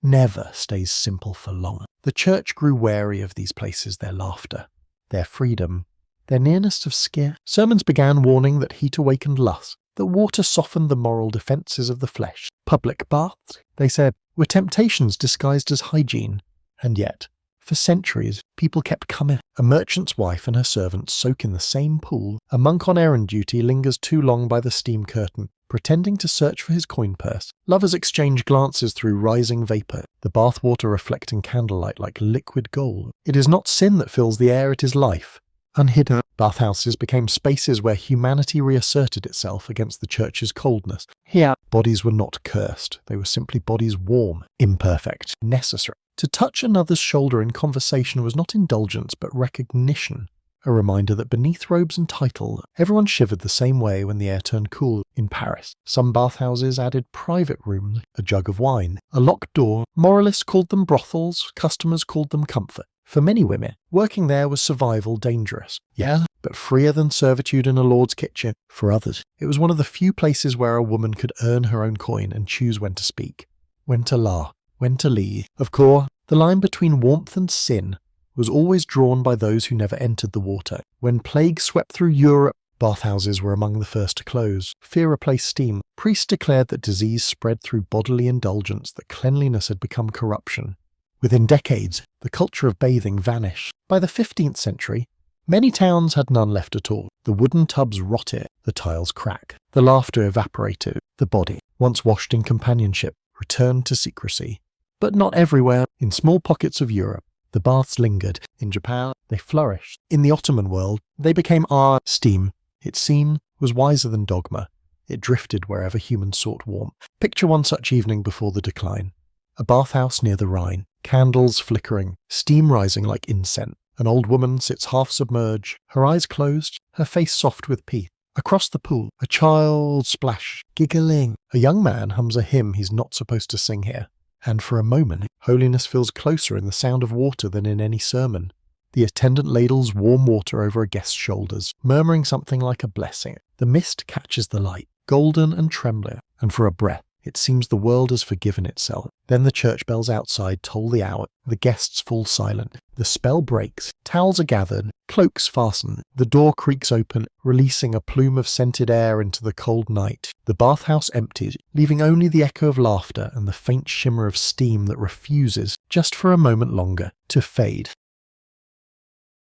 never stays simple for long. The church grew wary of these places, their laughter, their freedom, their nearness of scare. Sermons began warning that heat awakened lust, that water softened the moral defences of the flesh. Public baths, they said, were temptations disguised as hygiene. And yet, for centuries, people kept coming. A merchant's wife and her servants soak in the same pool. A monk on errand duty lingers too long by the steam curtain, pretending to search for his coin purse. Lovers exchange glances through rising vapour, the bathwater reflecting candlelight like liquid gold. It is not sin that fills the air, it is life. Unhidden, bathhouses became spaces where humanity reasserted itself against the church's coldness. Here, bodies were not cursed. They were simply bodies warm, imperfect, necessary. To touch another's shoulder in conversation was not indulgence but recognition, a reminder that beneath robes and title, everyone shivered the same way when the air turned cool. In Paris, some bathhouses added private rooms, a jug of wine, a locked door. Moralists called them brothels, customers called them comfort. For many women, working there was survival dangerous. Yeah, but freer than servitude in a lord's kitchen. For others, it was one of the few places where a woman could earn her own coin and choose when to speak, when to laugh, when to leave. Of course, the line between warmth and sin was always drawn by those who never entered the water. When plague swept through Europe, bathhouses were among the first to close. Fear replaced steam. Priests declared that disease spread through bodily indulgence, that cleanliness had become corruption. Within decades, the culture of bathing vanished. By the 15th century, many towns had none left at all. The wooden tubs rotted, the tiles cracked, the laughter evaporated, the body, once washed in companionship, returned to secrecy. But not everywhere. In small pockets of Europe, the baths lingered. In Japan, they flourished. In the Ottoman world, they became steam. It seemed was wiser than dogma. It drifted wherever humans sought warmth. Picture one such evening before the decline. A bathhouse near the Rhine, candles flickering, steam rising like incense. An old woman sits half submerged, her eyes closed, her face soft with peace. Across the pool, a child splash, giggling. A young man hums a hymn he's not supposed to sing here. And for a moment, holiness feels closer in the sound of water than in any sermon. The attendant ladles warm water over a guest's shoulders, murmuring something like a blessing. The mist catches the light, golden and trembling, and for a breath, It seems the world has forgiven itself. Then the church bells outside toll the hour. The guests fall silent. The spell breaks. Towels are gathered. Cloaks fasten. The door creaks open, releasing a plume of scented air into the cold night. The bathhouse empties, leaving only the echo of laughter and the faint shimmer of steam that refuses, just for a moment longer, to fade.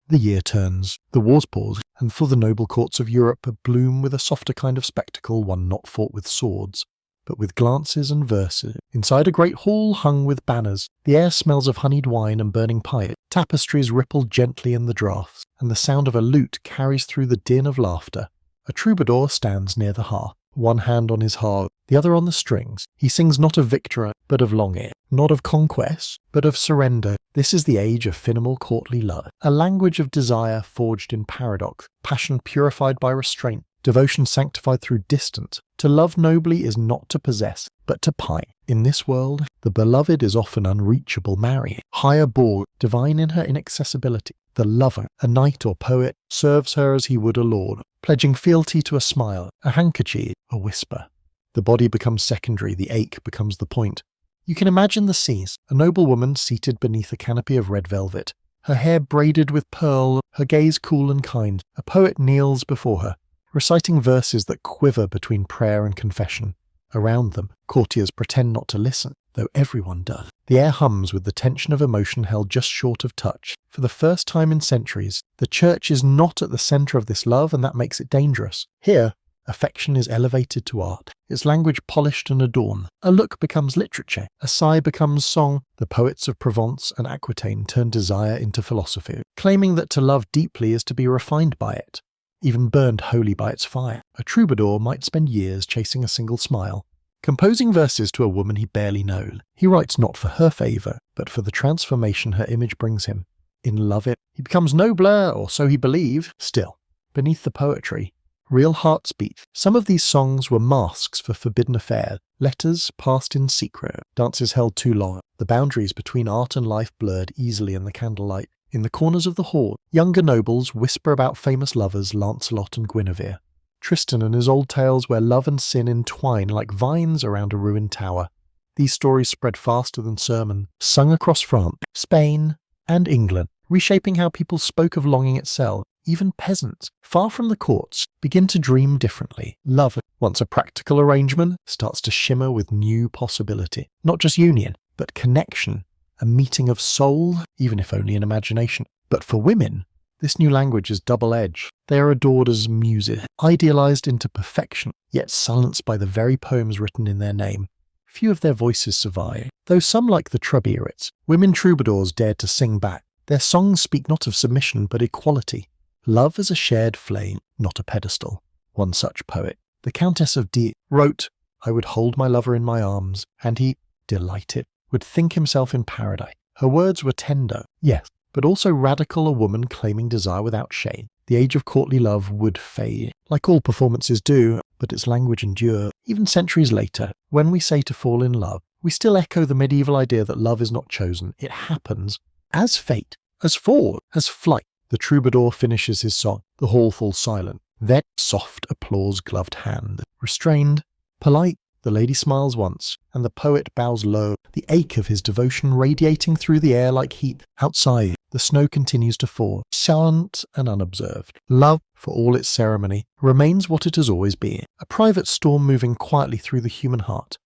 The year turns. The wars pause, and for the noble courts of Europe bloom with a softer kind of spectacle, one not fought with swords, but with glances and verses. Inside a great hall hung with banners, the air smells of honeyed wine and burning pipe. Tapestries ripple gently in the draughts, and the sound of a lute carries through the din of laughter. A troubadour stands near the hearth, one hand on his harp, the other on the strings. He sings not of victory, but of longing, not of conquest, but of surrender. This is the age of finimal courtly love, a language of desire forged in paradox, passion purified by restraint, devotion sanctified through distance. To love nobly is not to possess, but to pine. In this world, the beloved is often unreachable Mary, higher born, divine in her inaccessibility. The lover, a knight or poet, serves her as he would a lord, pledging fealty to a smile, a handkerchief, a whisper. The body becomes secondary, the ache becomes the point. You can imagine the scene: a noble woman seated beneath a canopy of red velvet, her hair braided with pearl, her gaze cool and kind. A poet kneels before her, reciting verses that quiver between prayer and confession. Around them, courtiers pretend not to listen, though everyone does. The air hums with the tension of emotion held just short of touch. For the first time in centuries, the church is not at the centre of this love, and that makes it dangerous. Here, affection is elevated to art, its language polished and adorned. A look becomes literature, a sigh becomes song. The poets of Provence and Aquitaine turn desire into philosophy, claiming that to love deeply is to be refined by it, even burned wholly by its fire. A troubadour might spend years chasing a single smile, composing verses to a woman he barely knows. He writes not for her favour, but for the transformation her image brings him. In love he becomes nobler, or so he believes. Still, beneath the poetry, real hearts beat. Some of these songs were masks for forbidden affairs, letters passed in secret, dances held too long. The boundaries between art and life blurred easily in the candlelight. In the corners of the hall, younger nobles whisper about famous lovers Lancelot and Guinevere, Tristan and his old tales where love and sin entwine like vines around a ruined tower. These stories spread faster than sermons, sung across France, Spain, and England, reshaping how people spoke of longing itself. Even peasants, far from the courts, begin to dream differently. Love, once a practical arrangement, starts to shimmer with new possibility. Not just union, but connection, a meeting of soul, even if only in imagination. But for women, this new language is double-edged. They are adored as muses, idealized into perfection, yet silenced by the very poems written in their name. Few of their voices survive, though some, like the Trubierits, women troubadours dared to sing back. Their songs speak not of submission, but equality. Love as a shared flame, not a pedestal. One such poet, the Countess of D, wrote, "I would hold my lover in my arms, and he, delighted, would think himself in paradise." Her words were tender, yes, but also radical, a woman claiming desire without shame. The age of courtly love would fade, like all performances do, but its language endures. Even centuries later, when we say to fall in love, we still echo the medieval idea that love is not chosen. It happens as fate, as fall, as flight. The troubadour finishes his song. The hall falls silent. Then soft applause-gloved hand. Restrained, polite, the lady smiles once, and the poet bows low, the ache of his devotion radiating through the air like heat. Outside, the snow continues to fall, silent and unobserved. Love, for all its ceremony, remains what it has always been, a private storm moving quietly through the human heart.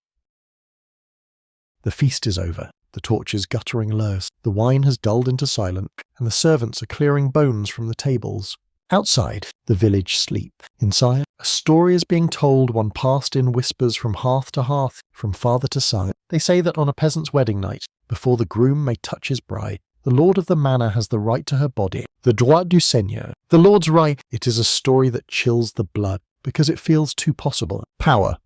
The feast is over, the torches guttering low, the wine has dulled into silence, and the servants are clearing bones from the tables. Outside, the village sleep. Inside, a story is being told, one passed in whispers from hearth to hearth, from father to son. They say that on a peasant's wedding night, before the groom may touch his bride, the lord of the manor has the right to her body, the droit du seigneur, the lord's right. It is a story that chills the blood, because it feels too possible. Power,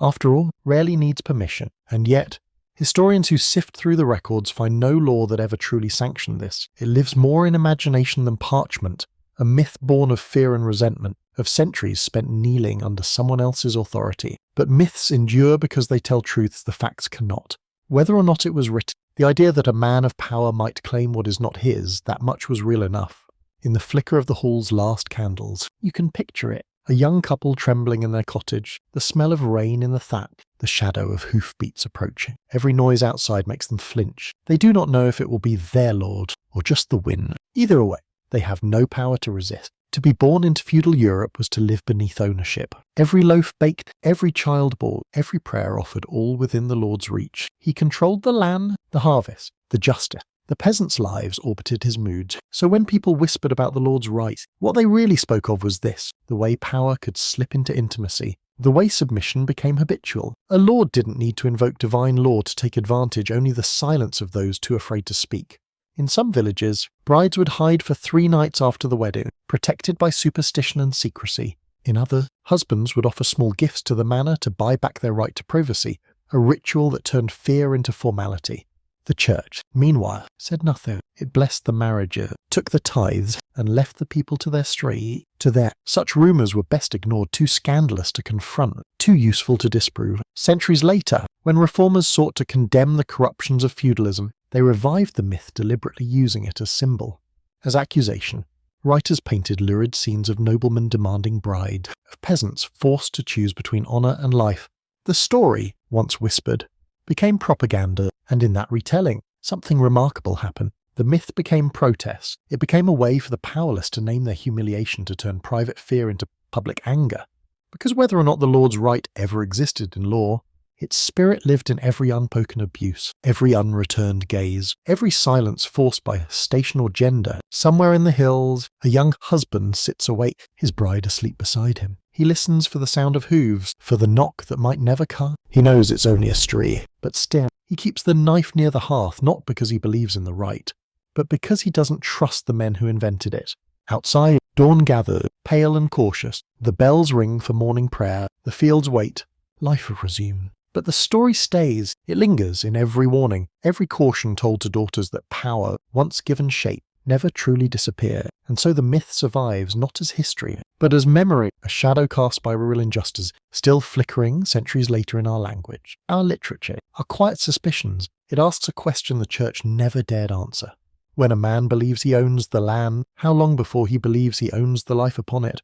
after all, rarely needs permission, and yet, historians who sift through the records find no law that ever truly sanctioned this. It lives more in imagination than parchment, a myth born of fear and resentment, of centuries spent kneeling under someone else's authority. But myths endure because they tell truths the facts cannot. Whether or not it was written, the idea that a man of power might claim what is not his, that much was real enough. In the flicker of the hall's last candles, you can picture it. A young couple trembling in their cottage, the smell of rain in the thatch, the shadow of hoofbeats approaching. Every noise outside makes them flinch. They do not know if it will be their lord or just the wind. Either way, they have no power to resist. To be born into feudal Europe was to live beneath ownership. Every loaf baked, every child born, every prayer offered, all within the Lord's reach. He controlled the land, the harvest, the justice. The peasants' lives orbited his moods, so when people whispered about the Lord's right, what they really spoke of was this: the way power could slip into intimacy, the way submission became habitual. A lord didn't need to invoke divine law to take advantage, only the silence of those too afraid to speak. In some villages, brides would hide for 3 nights after the wedding, protected by superstition and secrecy. In others, husbands would offer small gifts to the manor to buy back their right to privacy, a ritual that turned fear into formality. The church, meanwhile, said nothing. It blessed the marriages, took the tithes, and left the people to their. Such rumours were best ignored, too scandalous to confront, too useful to disprove. Centuries later, when reformers sought to condemn the corruptions of feudalism, they revived the myth, deliberately using it as symbol. As accusation, writers painted lurid scenes of noblemen demanding bride, of peasants forced to choose between honour and life. The story, once whispered, became propaganda, and in that retelling, something remarkable happened. The myth became protest. It became a way for the powerless to name their humiliation, to turn private fear into public anger. Because whether or not the Lord's right ever existed in law, its spirit lived in every unspoken abuse, every unreturned gaze, every silence forced by station or gender. Somewhere in the hills, a young husband sits awake, his bride asleep beside him. He listens for the sound of hooves, for the knock that might never come. He knows it's only a stray, but still, he keeps the knife near the hearth, not because he believes in the right, but because he doesn't trust the men who invented it. Outside, dawn gathers, pale and cautious. The bells ring for morning prayer. The fields wait. Life will resume. But the story stays. It lingers in every warning, every caution told to daughters that power, once given shape, never truly disappear. And so the myth survives not as history, but as memory, a shadow cast by real injustice, still flickering centuries later in our language, our literature, our quiet suspicions. It asks a question the church never dared answer. When a man believes he owns the land, how long before he believes he owns the life upon it?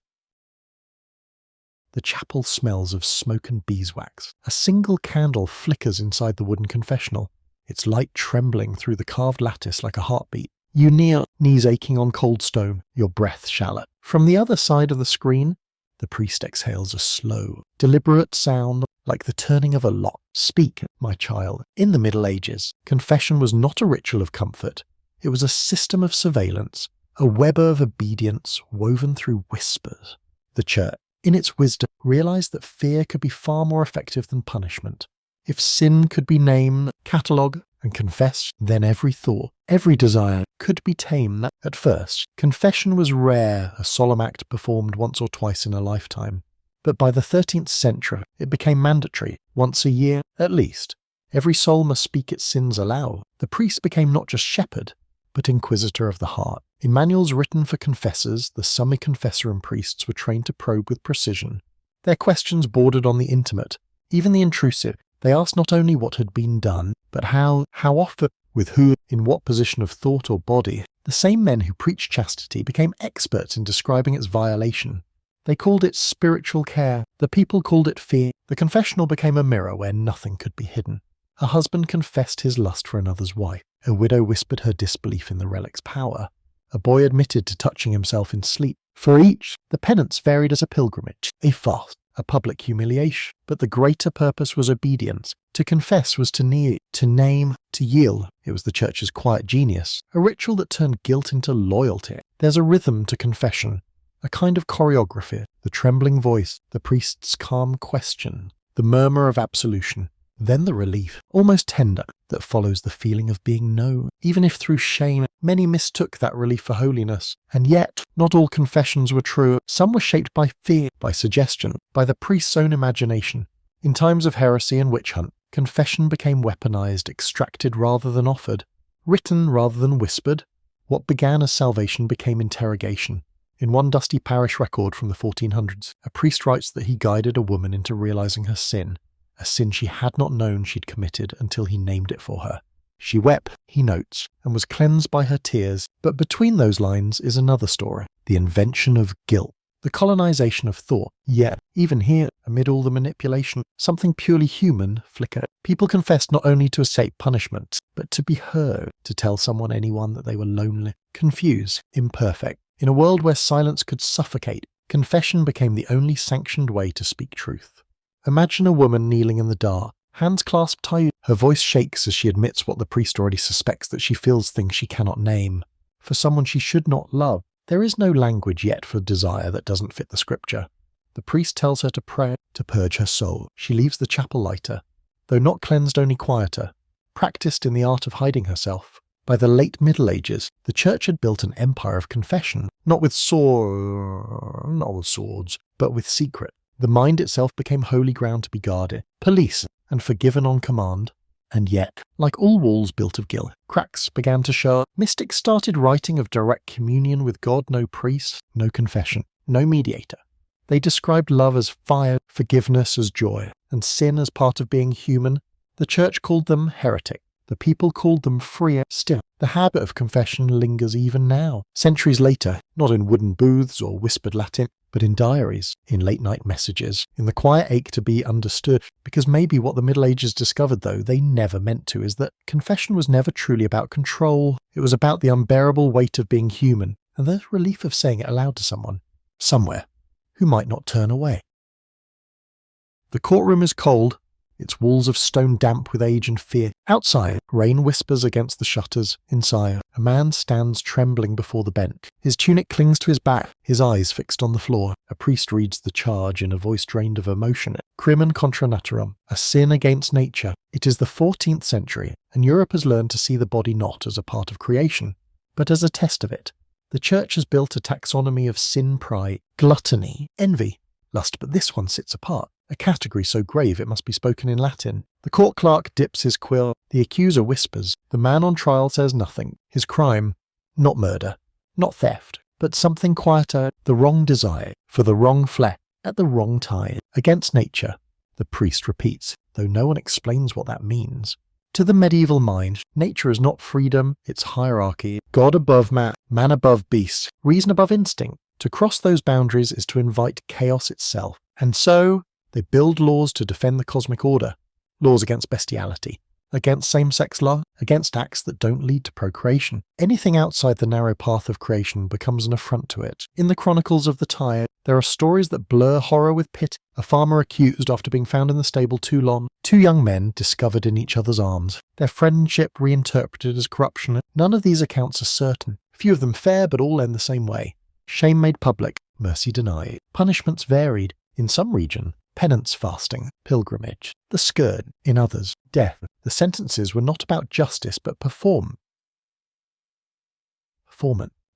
The chapel smells of smoke and beeswax. A single candle flickers inside the wooden confessional, its light trembling through the carved lattice like a heartbeat. You kneel, knees aching on cold stone, your breath shallow. From the other side of the screen, the priest exhales a slow, deliberate sound like the turning of a lock. Speak, my child. In the Middle Ages, confession was not a ritual of comfort. It was a system of surveillance, a web of obedience woven through whispers. The church, in its wisdom, realized that fear could be far more effective than punishment. If sin could be named, catalogued, and confessed, then every thought, every desire could be tamed. At first, confession was rare, a solemn act performed once or twice in a lifetime. But by the 13th century, it became mandatory, once a year at least. Every soul must speak its sins aloud. The priest became not just shepherd, but inquisitor of the heart. In manuals written for confessors, the semi-confessor and priests were trained to probe with precision. Their questions bordered on the intimate, even the intrusive. They asked not only what had been done, but how often, with who, in what position of thought or body. The same men who preached chastity became experts in describing its violation. They called it spiritual care. The people called it fear. The confessional became a mirror where nothing could be hidden. A husband confessed his lust for another's wife. A widow whispered her disbelief in the relic's power. A boy admitted to touching himself in sleep. For each, the penance varied as a pilgrimage, a fast, a public humiliation. But the greater purpose was obedience. To confess was to kneel, to name, to yield. It was the church's quiet genius, a ritual that turned guilt into loyalty. There's a rhythm to confession, a kind of choreography, the trembling voice, the priest's calm question, the murmur of absolution. Then the relief, almost tender, that follows the feeling of being known. Even if through shame, many mistook that relief for holiness. And yet, not all confessions were true. Some were shaped by fear, by suggestion, by the priest's own imagination. In times of heresy and witch hunt, confession became weaponized, extracted rather than offered, written rather than whispered. What began as salvation became interrogation. In one dusty parish record from the 1400s, a priest writes that he guided a woman into realizing her sin, a sin she had not known she'd committed until he named it for her. She wept, he notes, and was cleansed by her tears. But between those lines is another story, the invention of guilt. the colonization of thought. Yet, even here, amid all the manipulation, something purely human flickered. People confessed not only to escape punishment, but to be heard, to tell anyone that they were lonely, confused, imperfect. In a world where silence could suffocate, confession became the only sanctioned way to speak truth. Imagine a woman kneeling in the dark, hands clasped tight. Her voice shakes as she admits what the priest already suspects, that she feels things she cannot name. For someone she should not love, there is no language yet for desire that doesn't fit the scripture. The priest tells her to pray, to purge her soul. She leaves the chapel lighter, though not cleansed, only quieter, practiced in the art of hiding herself. By the late Middle Ages, the church had built an empire of confession, not with swords, but with secret. The mind itself became holy ground to be guarded, police, and forgiven on command. And yet, like all walls built of guilt, cracks began to show. Mystics started writing of direct communion with God, no priest, no confession, no mediator. They described love as fire, forgiveness as joy, and sin as part of being human. The church called them heretic. The people called them freer. Still, the habit of confession lingers even now, centuries later, not in wooden booths or whispered Latin, but in diaries, in late-night messages, in the quiet ache to be understood. Because maybe what the Middle Ages discovered, though they never meant to, is that confession was never truly about control. It was about the unbearable weight of being human, and the relief of saying it aloud to someone, somewhere, who might not turn away. The courtroom is cold, its walls of stone damp with age and fear. Outside, rain whispers against the shutters. Inside, a man stands trembling before the bench. His tunic clings to his back, his eyes fixed on the floor. A priest reads the charge in a voice drained of emotion. Crimen contra naturam, a sin against nature. It is the 14th century, and Europe has learned to see the body not as a part of creation, but as a test of it. The church has built a taxonomy of sin, pride, gluttony, envy, lust, but this one sits apart. A category so grave it must be spoken in Latin. The court clerk dips his quill. The accuser whispers. The man on trial says nothing. His crime, not murder, not theft, but something quieter, the wrong desire, for the wrong flesh, at the wrong time, against nature. The priest repeats, though no one explains what that means. To the medieval mind, nature is not freedom, it's hierarchy. God above man, man above beast, reason above instinct. To cross those boundaries is to invite chaos itself. And so, they build laws to defend the cosmic order, laws against bestiality, against same-sex love, against acts that don't lead to procreation. Anything outside the narrow path of creation becomes an affront to it. In the Chronicles of the Tired, there are stories that blur horror with pity. A farmer accused after being found in the stable too long, two young men discovered in each other's arms, their friendship reinterpreted as corruption. None of these accounts are certain. Few of them fair, but all end the same way. Shame made public, mercy denied. Punishments varied. In some region, penance fasting, pilgrimage, the scourge, in others, death. The sentences were not about justice but performance.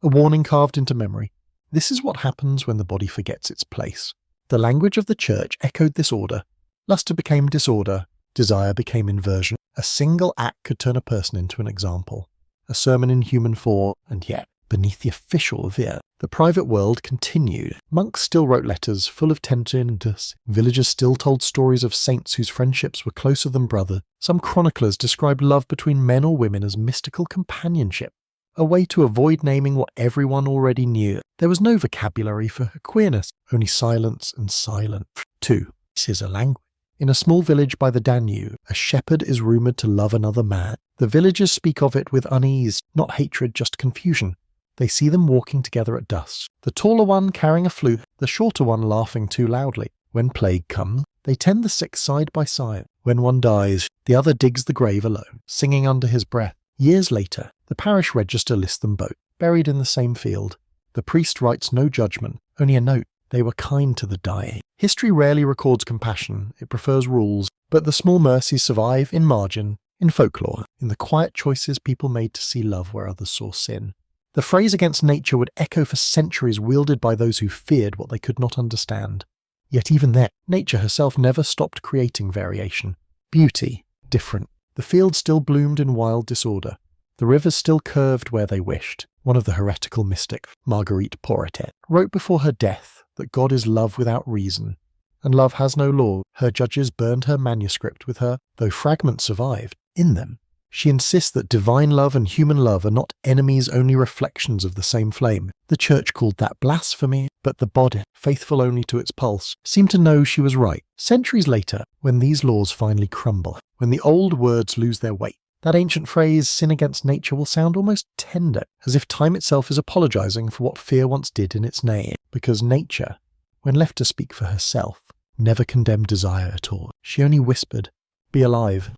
A warning carved into memory. This is what happens when the body forgets its place. The language of the church echoed this order. Luster became disorder, desire became inversion. A single act could turn a person into an example. A sermon in human form, and yet, beneath the official veer, the private world continued. Monks still wrote letters full of tenderness. Villagers still told stories of saints whose friendships were closer than brother. Some chroniclers described love between men or women as mystical companionship, a way to avoid naming what everyone already knew. There was no vocabulary for queerness, only silence and silence. 2. This is a language. In a small village by the Danube, a shepherd is rumoured to love another man. The villagers speak of it with unease, not hatred, just confusion. They see them walking together at dusk, the taller one carrying a flute, the shorter one laughing too loudly. When plague comes, they tend the sick side by side. When one dies, the other digs the grave alone, singing under his breath. Years later, the parish register lists them both, buried in the same field. The priest writes no judgment, only a note. They were kind to the dying. History rarely records compassion, it prefers rules, but the small mercies survive in margin, in folklore, in the quiet choices people made to see love where others saw sin. The phrase against nature would echo for centuries, wielded by those who feared what they could not understand. Yet even then, nature herself never stopped creating variation. Beauty, different. The fields still bloomed in wild disorder. The rivers still curved where they wished. One of the heretical mystics, Marguerite Porretet, wrote before her death that God is love without reason, and love has no law. Her judges burned her manuscript with her, though fragments survived. In them, She insists that divine love and human love are not enemies, only reflections of the same flame. The church called that blasphemy, but the body, faithful only to its pulse, seemed to know she was right. Centuries later, when these laws finally crumble, when the old words lose their weight, that ancient phrase, sin against nature, will sound almost tender, as if time itself is apologizing for what fear once did in its name, because nature, when left to speak for herself, never condemned desire at all. She only whispered, "Be alive."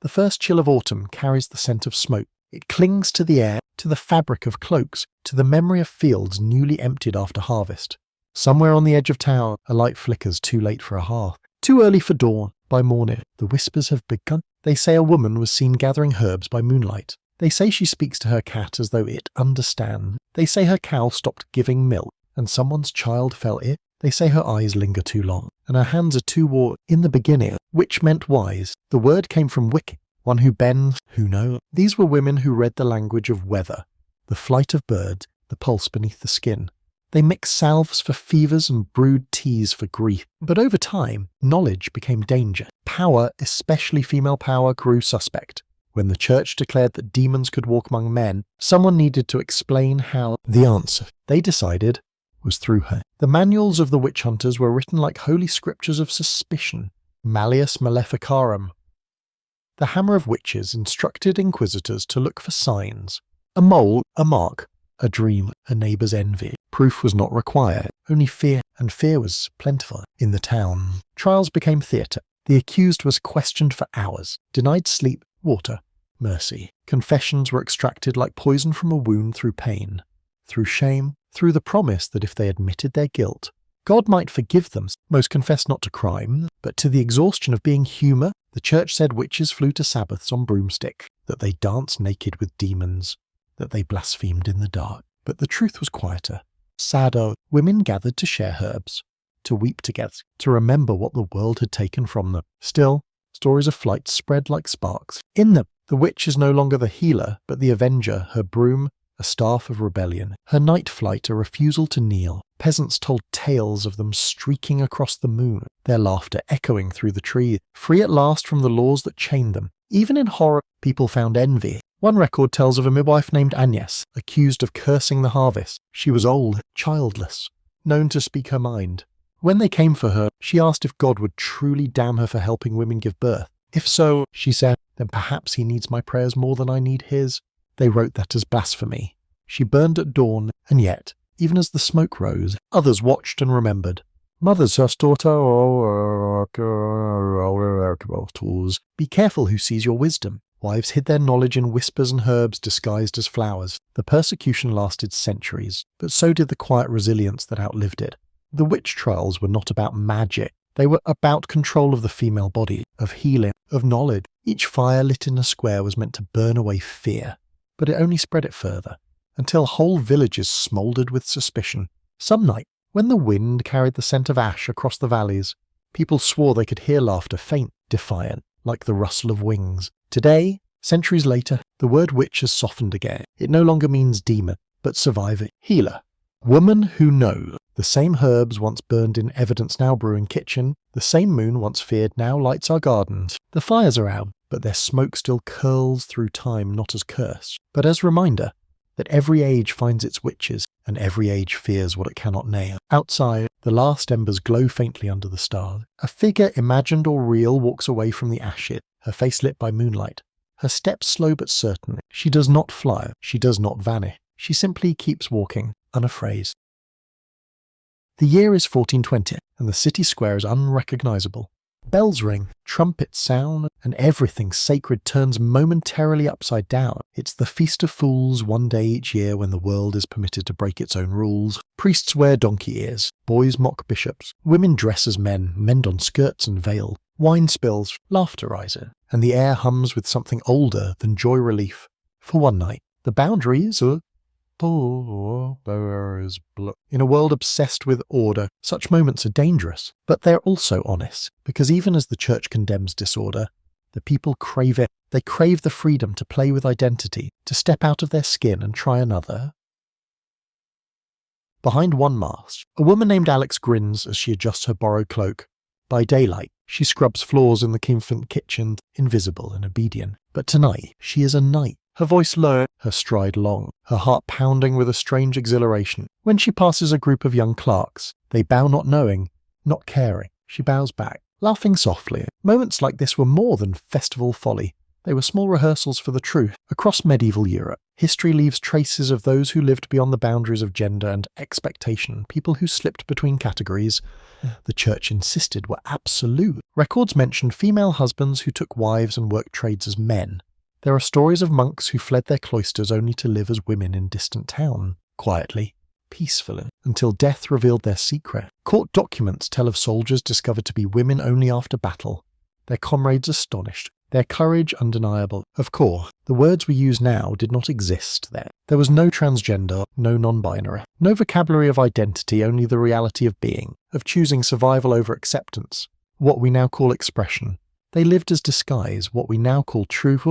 The first chill of autumn carries the scent of smoke. It clings to the air, to the fabric of cloaks, to the memory of fields newly emptied after harvest. Somewhere on the edge of town, a light flickers too late for a hearth, too early for dawn. By morning, the whispers have begun. They say a woman was seen gathering herbs by moonlight. They say she speaks to her cat as though it understands. They say her cow stopped giving milk, and someone's child fell ill. They say her eyes linger too long, and her hands are too worn. In the beginning, which meant wise. The word came from wick, one who bends, who knows. These were women who read the language of weather, the flight of birds, the pulse beneath the skin. They mixed salves for fevers and brewed teas for grief. But over time, knowledge became danger. Power, especially female power, grew suspect. When the church declared that demons could walk among men, someone needed to explain how. The answer, they decided, was through her. The manuals of the witch hunters were written like holy scriptures of suspicion. Malleus Maleficarum. The hammer of witches instructed inquisitors to look for signs. A mole, a mark, a dream, a neighbour's envy. Proof was not required, only fear, and fear was plentiful in the town. Trials became theatre. The accused was questioned for hours, denied sleep, water, mercy. Confessions were extracted like poison from a wound through pain, through shame, through the promise that if they admitted their guilt, God might forgive them. Most confessed not to crime, but to the exhaustion of being humour. The church said witches flew to Sabbaths on broomstick, that they danced naked with demons, that they blasphemed in the dark. But the truth was quieter. Sadder, women gathered to share herbs, to weep together, to remember what the world had taken from them. Still, stories of flight spread like sparks. In them, the witch is no longer the healer, but the avenger, her broom, a staff of rebellion, her night flight a refusal to kneel. Peasants told tales of them streaking across the moon, their laughter echoing through the trees, free at last from the laws that chained them. Even in horror, people found envy. One record tells of a midwife named Agnes, accused of cursing the harvest. She was old, childless, known to speak her mind. When they came for her, she asked if God would truly damn her for helping women give birth. If so, she said, then perhaps he needs my prayers more than I need his. They wrote that as blasphemy. She burned at dawn, and yet, even as the smoke rose, others watched and remembered. Mothers just daughter, be careful who sees your wisdom. Wives hid their knowledge in whispers and herbs disguised as flowers. The persecution lasted centuries, but so did the quiet resilience that outlived it. The witch trials were not about magic. They were about control of the female body, of healing, of knowledge. Each fire lit in a square was meant to burn away fear, but it only spread it further, until whole villages smouldered with suspicion. Some night, when the wind carried the scent of ash across the valleys, people swore they could hear laughter faint, defiant, like the rustle of wings. Today, centuries later, the word witch has softened again. It no longer means demon, but survivor, healer. Woman who knows. The same herbs once burned in evidence now brew in kitchen. The same moon once feared now lights our gardens. The fires are out, but their smoke still curls through time, not as curse, but as reminder that every age finds its witches, and every age fears what it cannot name. Outside, the last embers glow faintly under the stars. A figure, imagined or real, walks away from the ashes, her face lit by moonlight. Her steps slow but certain. She does not fly, she does not vanish. She simply keeps walking, unafraid. The year is 1420, and the city square is unrecognizable. Bells ring, trumpets sound, and everything sacred turns momentarily upside down. It's the Feast of Fools, one day each year when the world is permitted to break its own rules. Priests wear donkey ears, boys mock bishops, women dress as men, men don skirts and veil. Wine spills, laughter rises, and the air hums with something older than joy relief. For one night, the boundaries are in a world obsessed with order. Such moments are dangerous, but they're also honest, because even as the church condemns disorder, the people crave it. They crave the freedom to play with identity, to step out of their skin and try another. Behind one mask, a woman named Alex grins as she adjusts her borrowed cloak. By daylight, she scrubs floors in the infant kitchen, invisible and obedient. But tonight, she is a knight. Her voice low, her stride long, her heart pounding with a strange exhilaration. When she passes a group of young clerks, they bow not knowing, not caring. She bows back, laughing softly. Moments like this were more than festival folly. They were small rehearsals for the truth. Across medieval Europe, history leaves traces of those who lived beyond the boundaries of gender and expectation, people who slipped between categories the church insisted were absolute. Records mention female husbands who took wives and worked trades as men. There are stories of monks who fled their cloisters only to live as women in distant town, quietly, peacefully, until death revealed their secret. Court documents tell of soldiers discovered to be women only after battle, their comrades astonished, their courage undeniable. Of course, the words we use now did not exist then. There was no transgender, no non-binary, no vocabulary of identity, only the reality of being, of choosing survival over acceptance, what we now call expression. They lived as disguise, what we now call truth.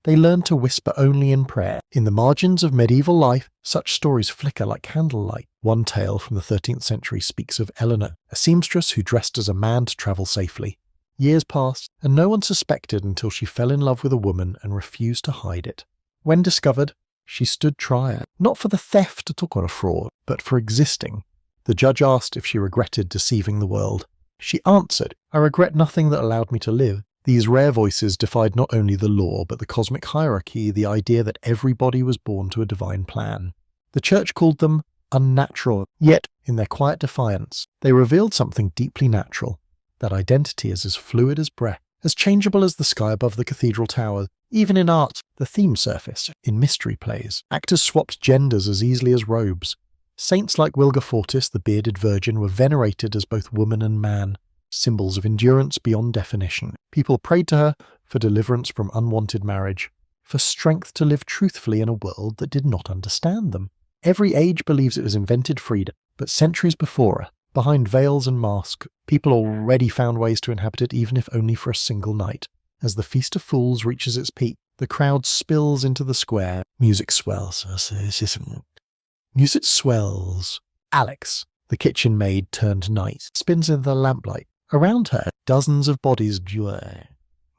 They learned to whisper only in prayer. In the margins of medieval life, such stories flicker like candlelight. One tale from the 13th century speaks of Eleanor, a seamstress who dressed as a man to travel safely. Years passed, and no one suspected until she fell in love with a woman and refused to hide it. When discovered, she stood trial, not for the theft or fraud, but for existing. The judge asked if she regretted deceiving the world. She answered, "I regret nothing that allowed me to live." These rare voices defied not only the law, but the cosmic hierarchy, the idea that everybody was born to a divine plan. The church called them unnatural, yet, in their quiet defiance, they revealed something deeply natural. That identity is as fluid as breath, as changeable as the sky above the cathedral tower. Even in art, the theme surfaced. In mystery plays, actors swapped genders as easily as robes. Saints like Wilgefortis, the bearded virgin, were venerated as both woman and man, symbols of endurance beyond definition. People prayed to her for deliverance from unwanted marriage, for strength to live truthfully in a world that did not understand them. Every age believes it has invented freedom, but centuries before her, behind veils and masks, people already found ways to inhabit it, even if only for a single night. As the Feast of Fools reaches its peak, the crowd spills into the square. Music swells. Music swells. Alex, the kitchen maid turned knight, spins in the lamplight. Around her, dozens of bodies blur.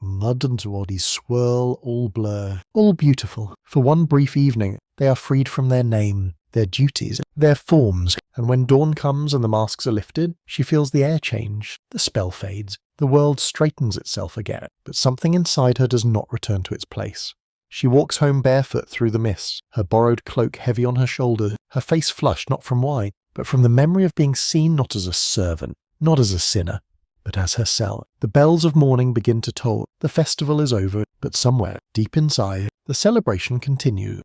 Mud and bodies swirl, all blur, all beautiful. For one brief evening, they are freed from their name, their duties, their forms, and when dawn comes and the masks are lifted, she feels the air change, the spell fades, the world straightens itself again, but something inside her does not return to its place. She walks home barefoot through the mist, her borrowed cloak heavy on her shoulder, her face flushed not from wine, but from the memory of being seen not as a servant, not as a sinner, but as herself. The bells of morning begin to toll. The festival is over, but somewhere, deep inside, the celebration continues.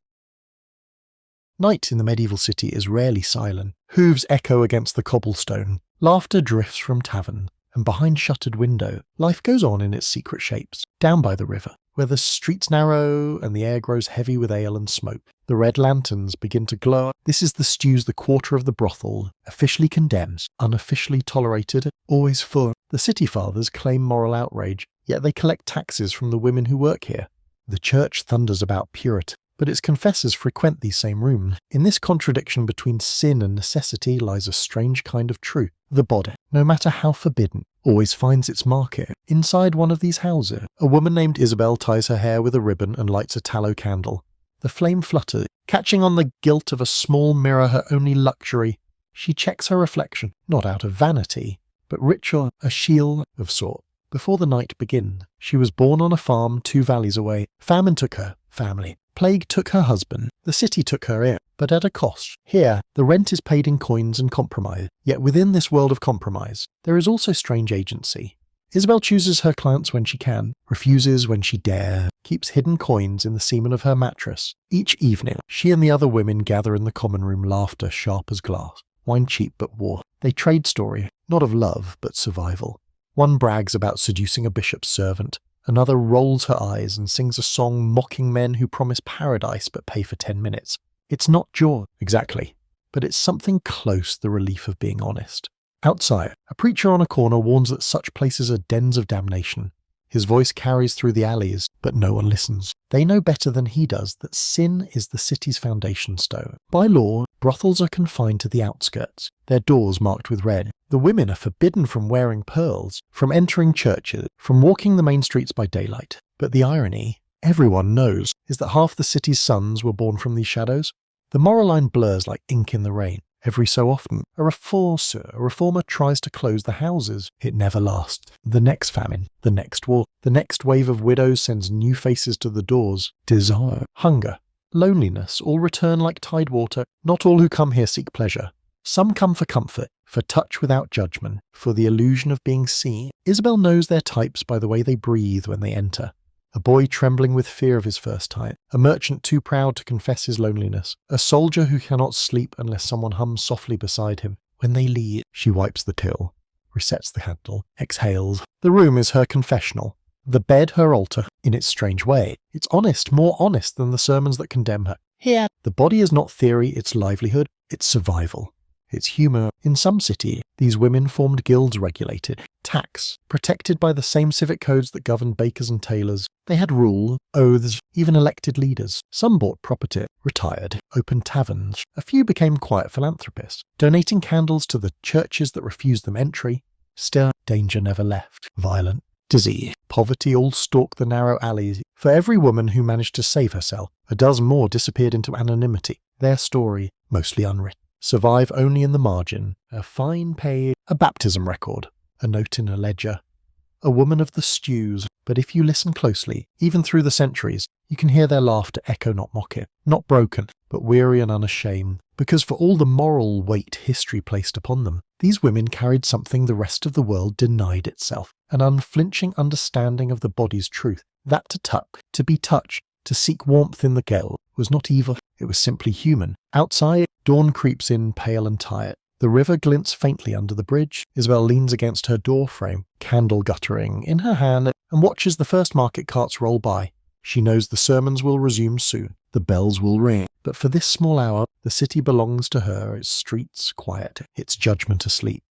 Night in the medieval city is rarely silent. Hooves echo against the cobblestone. Laughter drifts from tavern, and behind shuttered window, life goes on in its secret shapes. Down by the river, where the streets narrow and the air grows heavy with ale and smoke, the red lanterns begin to glow. This is the stew's the quarter of the brothel, officially condemned, unofficially tolerated, always full. The city fathers claim moral outrage, yet they collect taxes from the women who work here. The church thunders about purity, but its confessors frequent these same rooms. In this contradiction between sin and necessity lies a strange kind of truth. The body, no matter how forbidden, always finds its market. Inside one of these houses, a woman named Isabel ties her hair with a ribbon and lights a tallow candle. The flame flutters, catching on the gilt of a small mirror, her only luxury. She checks her reflection, not out of vanity, but ritual, a shield of sort. Before the night begins, she was born on a farm 2 valleys away. Famine took her, family. Plague took her husband. The city took her in, but at a cost. Here, the rent is paid in coins and compromise. Yet within this world of compromise, there is also strange agency. Isabel chooses her clients when she can, refuses when she dare, keeps hidden coins in the semen of her mattress. Each evening, she and the other women gather in the common room, laughter sharp as glass, wine cheap but war. They trade story, not of love, but survival. One brags about seducing a bishop's servant. Another rolls her eyes and sings a song mocking men who promise paradise but pay for 10 minutes. It's not joy, exactly, but it's something close the relief of being honest. Outside, a preacher on a corner warns that such places are dens of damnation. His voice carries through the alleys, But no one listens. They know better than he does that sin is the city's foundation stone. By law, brothels are confined to the outskirts, their doors marked with red. The women are forbidden from wearing pearls, from entering churches, from walking the main streets by daylight. But the irony, everyone knows, is that half the city's sons were born from these shadows. The moral line blurs like ink in the rain. Every so often, a reformer tries to close the houses. It never lasts. The next famine, the next war, the next wave of widows sends new faces to the doors. Desire, hunger, loneliness all return like tide water. Not all who come here seek pleasure. Some come for comfort, for touch without judgment, for the illusion of being seen. Isabel knows their types by the way they breathe when they enter. A boy trembling with fear of his first time, a merchant too proud to confess his loneliness, a soldier who cannot sleep unless someone hums softly beside him. When they leave, she wipes the till, resets the candle, exhales. The room is her confessional, the bed her altar, in its strange way. It's honest, more honest than the sermons that condemn her. Here, the body is not theory, it's livelihood, it's survival. It's humour. In some city, these women formed guilds regulated, tax, protected by the same civic codes that governed bakers and tailors. They had rule, oaths, even elected leaders. Some bought property, retired, opened taverns. A few became quiet philanthropists, donating candles to the churches that refused them entry. Still, danger never left. Violent, disease, poverty all stalked the narrow alleys. For every woman who managed to save herself, a dozen more disappeared into anonymity. Their story, mostly unwritten, survive only in the margin, a fine pay, a baptism record, a note in a ledger, a woman of the stews. But if you listen closely, even through the centuries, you can hear their laughter echo, not mock it, not broken, but weary and unashamed. Because for all the moral weight history placed upon them, these women carried something the rest of the world denied itself, an unflinching understanding of the body's truth, that to tuck, to be touched, to seek warmth in the gale, was not evil, it was simply human. Outside, dawn creeps in pale and tired. The river glints faintly under the bridge. Isabel leans against her door frame, candle guttering in her hand, and watches the first market carts roll by. She knows the sermons will resume soon, the bells will ring. But for this small hour, the city belongs to her, its streets quiet, its judgment asleep.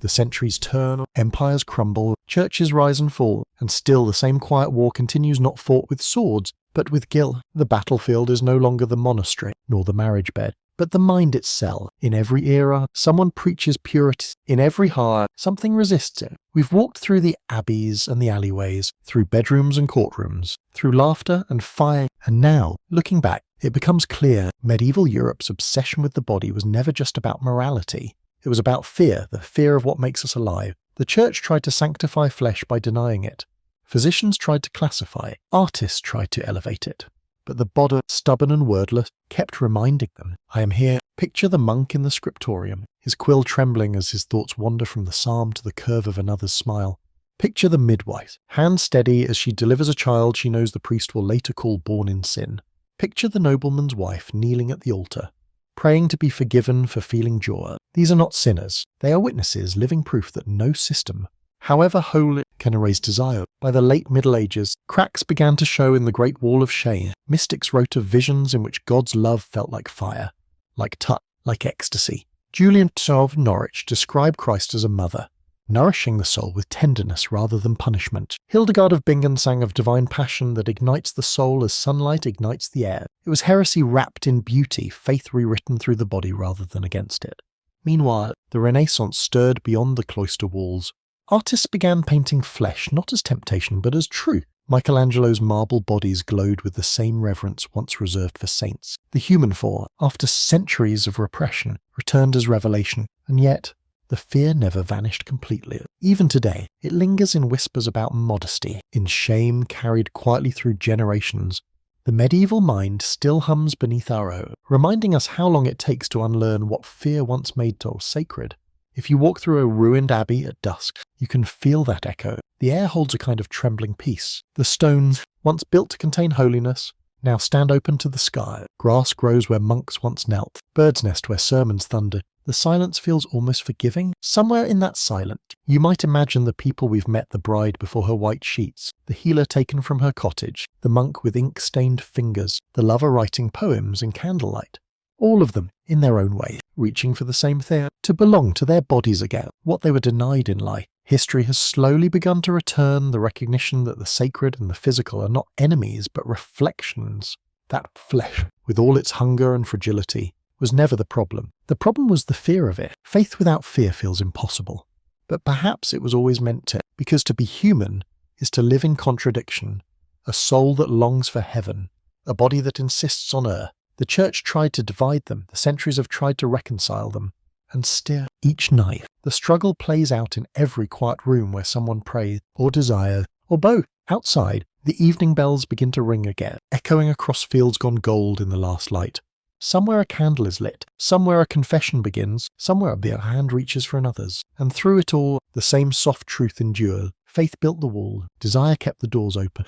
The centuries turn, empires crumble, churches rise and fall, and still the same quiet war continues, not fought with swords, but with guilt. The battlefield is no longer the monastery, nor the marriage bed, but the mind itself. In every era, someone preaches purity. In every heart, something resists it. We've walked through the abbeys and the alleyways, through bedrooms and courtrooms, through laughter and fire, and now, looking back, it becomes clear medieval Europe's obsession with the body was never just about morality. It was about fear, the fear of what makes us alive. The church tried to sanctify flesh by denying it. Physicians tried to classify it. Artists tried to elevate it. But the body, stubborn and wordless, kept reminding them, I am here. Picture the monk in the scriptorium, his quill trembling as his thoughts wander from the psalm to the curve of another's smile. Picture the midwife, hand steady as she delivers a child she knows the priest will later call born in sin. Picture the nobleman's wife kneeling at the altar, praying to be forgiven for feeling joy. These are not sinners. They are witnesses, living proof that no system, however holy, can erase desire. By the late Middle Ages, cracks began to show in the Great Wall of Shame. Mystics wrote of visions in which God's love felt like fire, like touch, like ecstasy. Julian of Norwich described Christ as a mother, nourishing the soul with tenderness rather than punishment. Hildegard of Bingen sang of divine passion that ignites the soul as sunlight ignites the air. It was heresy wrapped in beauty, faith rewritten through the body rather than against it. Meanwhile, the Renaissance stirred beyond the cloister walls. Artists began painting flesh not as temptation but as truth. Michelangelo's marble bodies glowed with the same reverence once reserved for saints. The human form, after centuries of repression, returned as revelation, and yet the fear never vanished completely. Even today, it lingers in whispers about modesty, in shame carried quietly through generations. The medieval mind still hums beneath our own, reminding us how long it takes to unlearn what fear once made so sacred. If you walk through a ruined abbey at dusk, you can feel that echo. The air holds a kind of trembling peace. The stones, once built to contain holiness, now stand open to the sky. Grass grows where monks once knelt, birds nest where sermons thundered. The silence feels almost forgiving. Somewhere in that silence, you might imagine the people we've met, the bride before her white sheets, the healer taken from her cottage, the monk with ink-stained fingers, the lover writing poems in candlelight. All of them, in their own way, reaching for the same thing, to belong to their bodies again, what they were denied in life. History has slowly begun to return the recognition that the sacred and the physical are not enemies but reflections. That flesh, with all its hunger and fragility, was never the problem. The problem was the fear of it. Faith without fear feels impossible. But perhaps it was always meant to, because to be human is to live in contradiction, a soul that longs for heaven, a body that insists on earth. The church tried to divide them, the centuries have tried to reconcile them, and still, each night, the struggle plays out in every quiet room where someone prays, or desires, or both. Outside, the evening bells begin to ring again, echoing across fields gone gold in the last light. Somewhere a candle is lit, somewhere a confession begins, somewhere a hand reaches for another's, and through it all, the same soft truth endures. Faith built the wall, desire kept the doors open.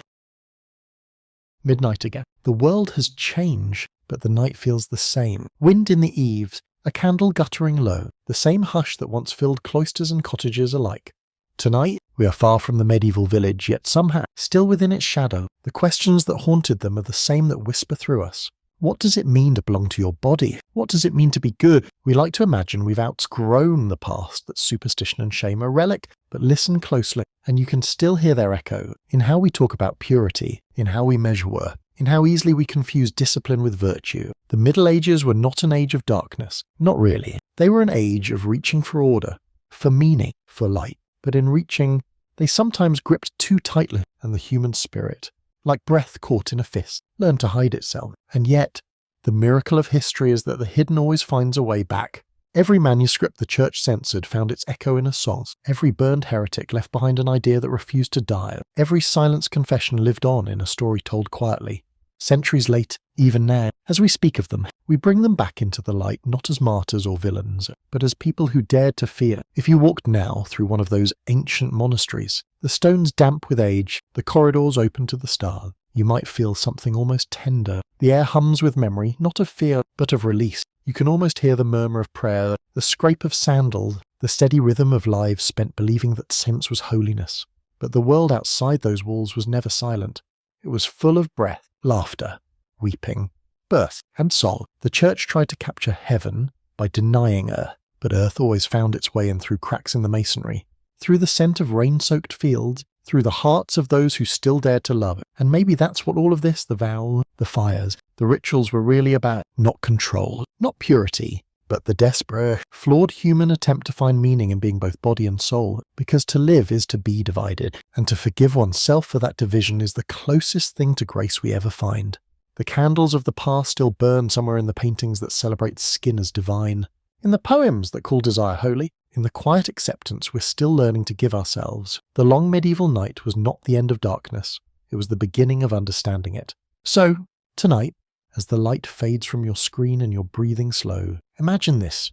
Midnight again. The world has changed, but the night feels the same. Wind in the eaves, a candle guttering low, the same hush that once filled cloisters and cottages alike. Tonight, we are far from the medieval village, yet somehow, still within its shadow, the questions that haunted them are the same that whisper through us. What does it mean to belong to your body? What does it mean to be good? We like to imagine we've outgrown the past, that superstition and shame are relic, but listen closely, and you can still hear their echo in how we talk about purity, in how we measure worth, in how easily we confuse discipline with virtue. The Middle Ages were not an age of darkness. Not really. They were an age of reaching for order, for meaning, for light. But in reaching, they sometimes gripped too tightly, and the human spirit, like breath caught in a fist, learned to hide itself. And yet, the miracle of history is that the hidden always finds a way back. Every manuscript the church censored found its echo in a song. Every burned heretic left behind an idea that refused to die. Every silenced confession lived on in a story told quietly. Centuries later, even now, as we speak of them, we bring them back into the light not as martyrs or villains, but as people who dared to fear. If you walked now through one of those ancient monasteries, the stones damp with age, the corridors open to the stars, you might feel something almost tender. The air hums with memory, not of fear, but of release. You can almost hear the murmur of prayer, the scrape of sandals, the steady rhythm of lives spent believing that sense was holiness. But the world outside those walls was never silent. It was full of breath, laughter, weeping, birth, and soul. The church tried to capture heaven by denying earth, but earth always found its way in through cracks in the masonry, through the scent of rain-soaked fields, through the hearts of those who still dared to love. And maybe that's what all of this, the vow, the fires, the rituals were really about. Not control, not purity, but the desperate, flawed human attempt to find meaning in being both body and soul, because to live is to be divided, and to forgive oneself for that division is the closest thing to grace we ever find. The candles of the past still burn somewhere in the paintings that celebrate skin as divine, in the poems that call desire holy, in the quiet acceptance we're still learning to give ourselves. The long medieval night was not the end of darkness, it was the beginning of understanding it. So, tonight, as the light fades from your screen and you're breathing slow, imagine this.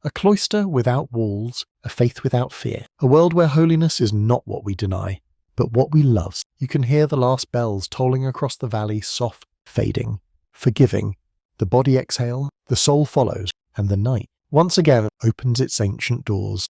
A cloister without walls, a faith without fear, a world where holiness is not what we deny, but what we love. You can hear the last bells tolling across the valley, soft, fading, forgiving. The body exhales, the soul follows, and the night once again opens its ancient doors.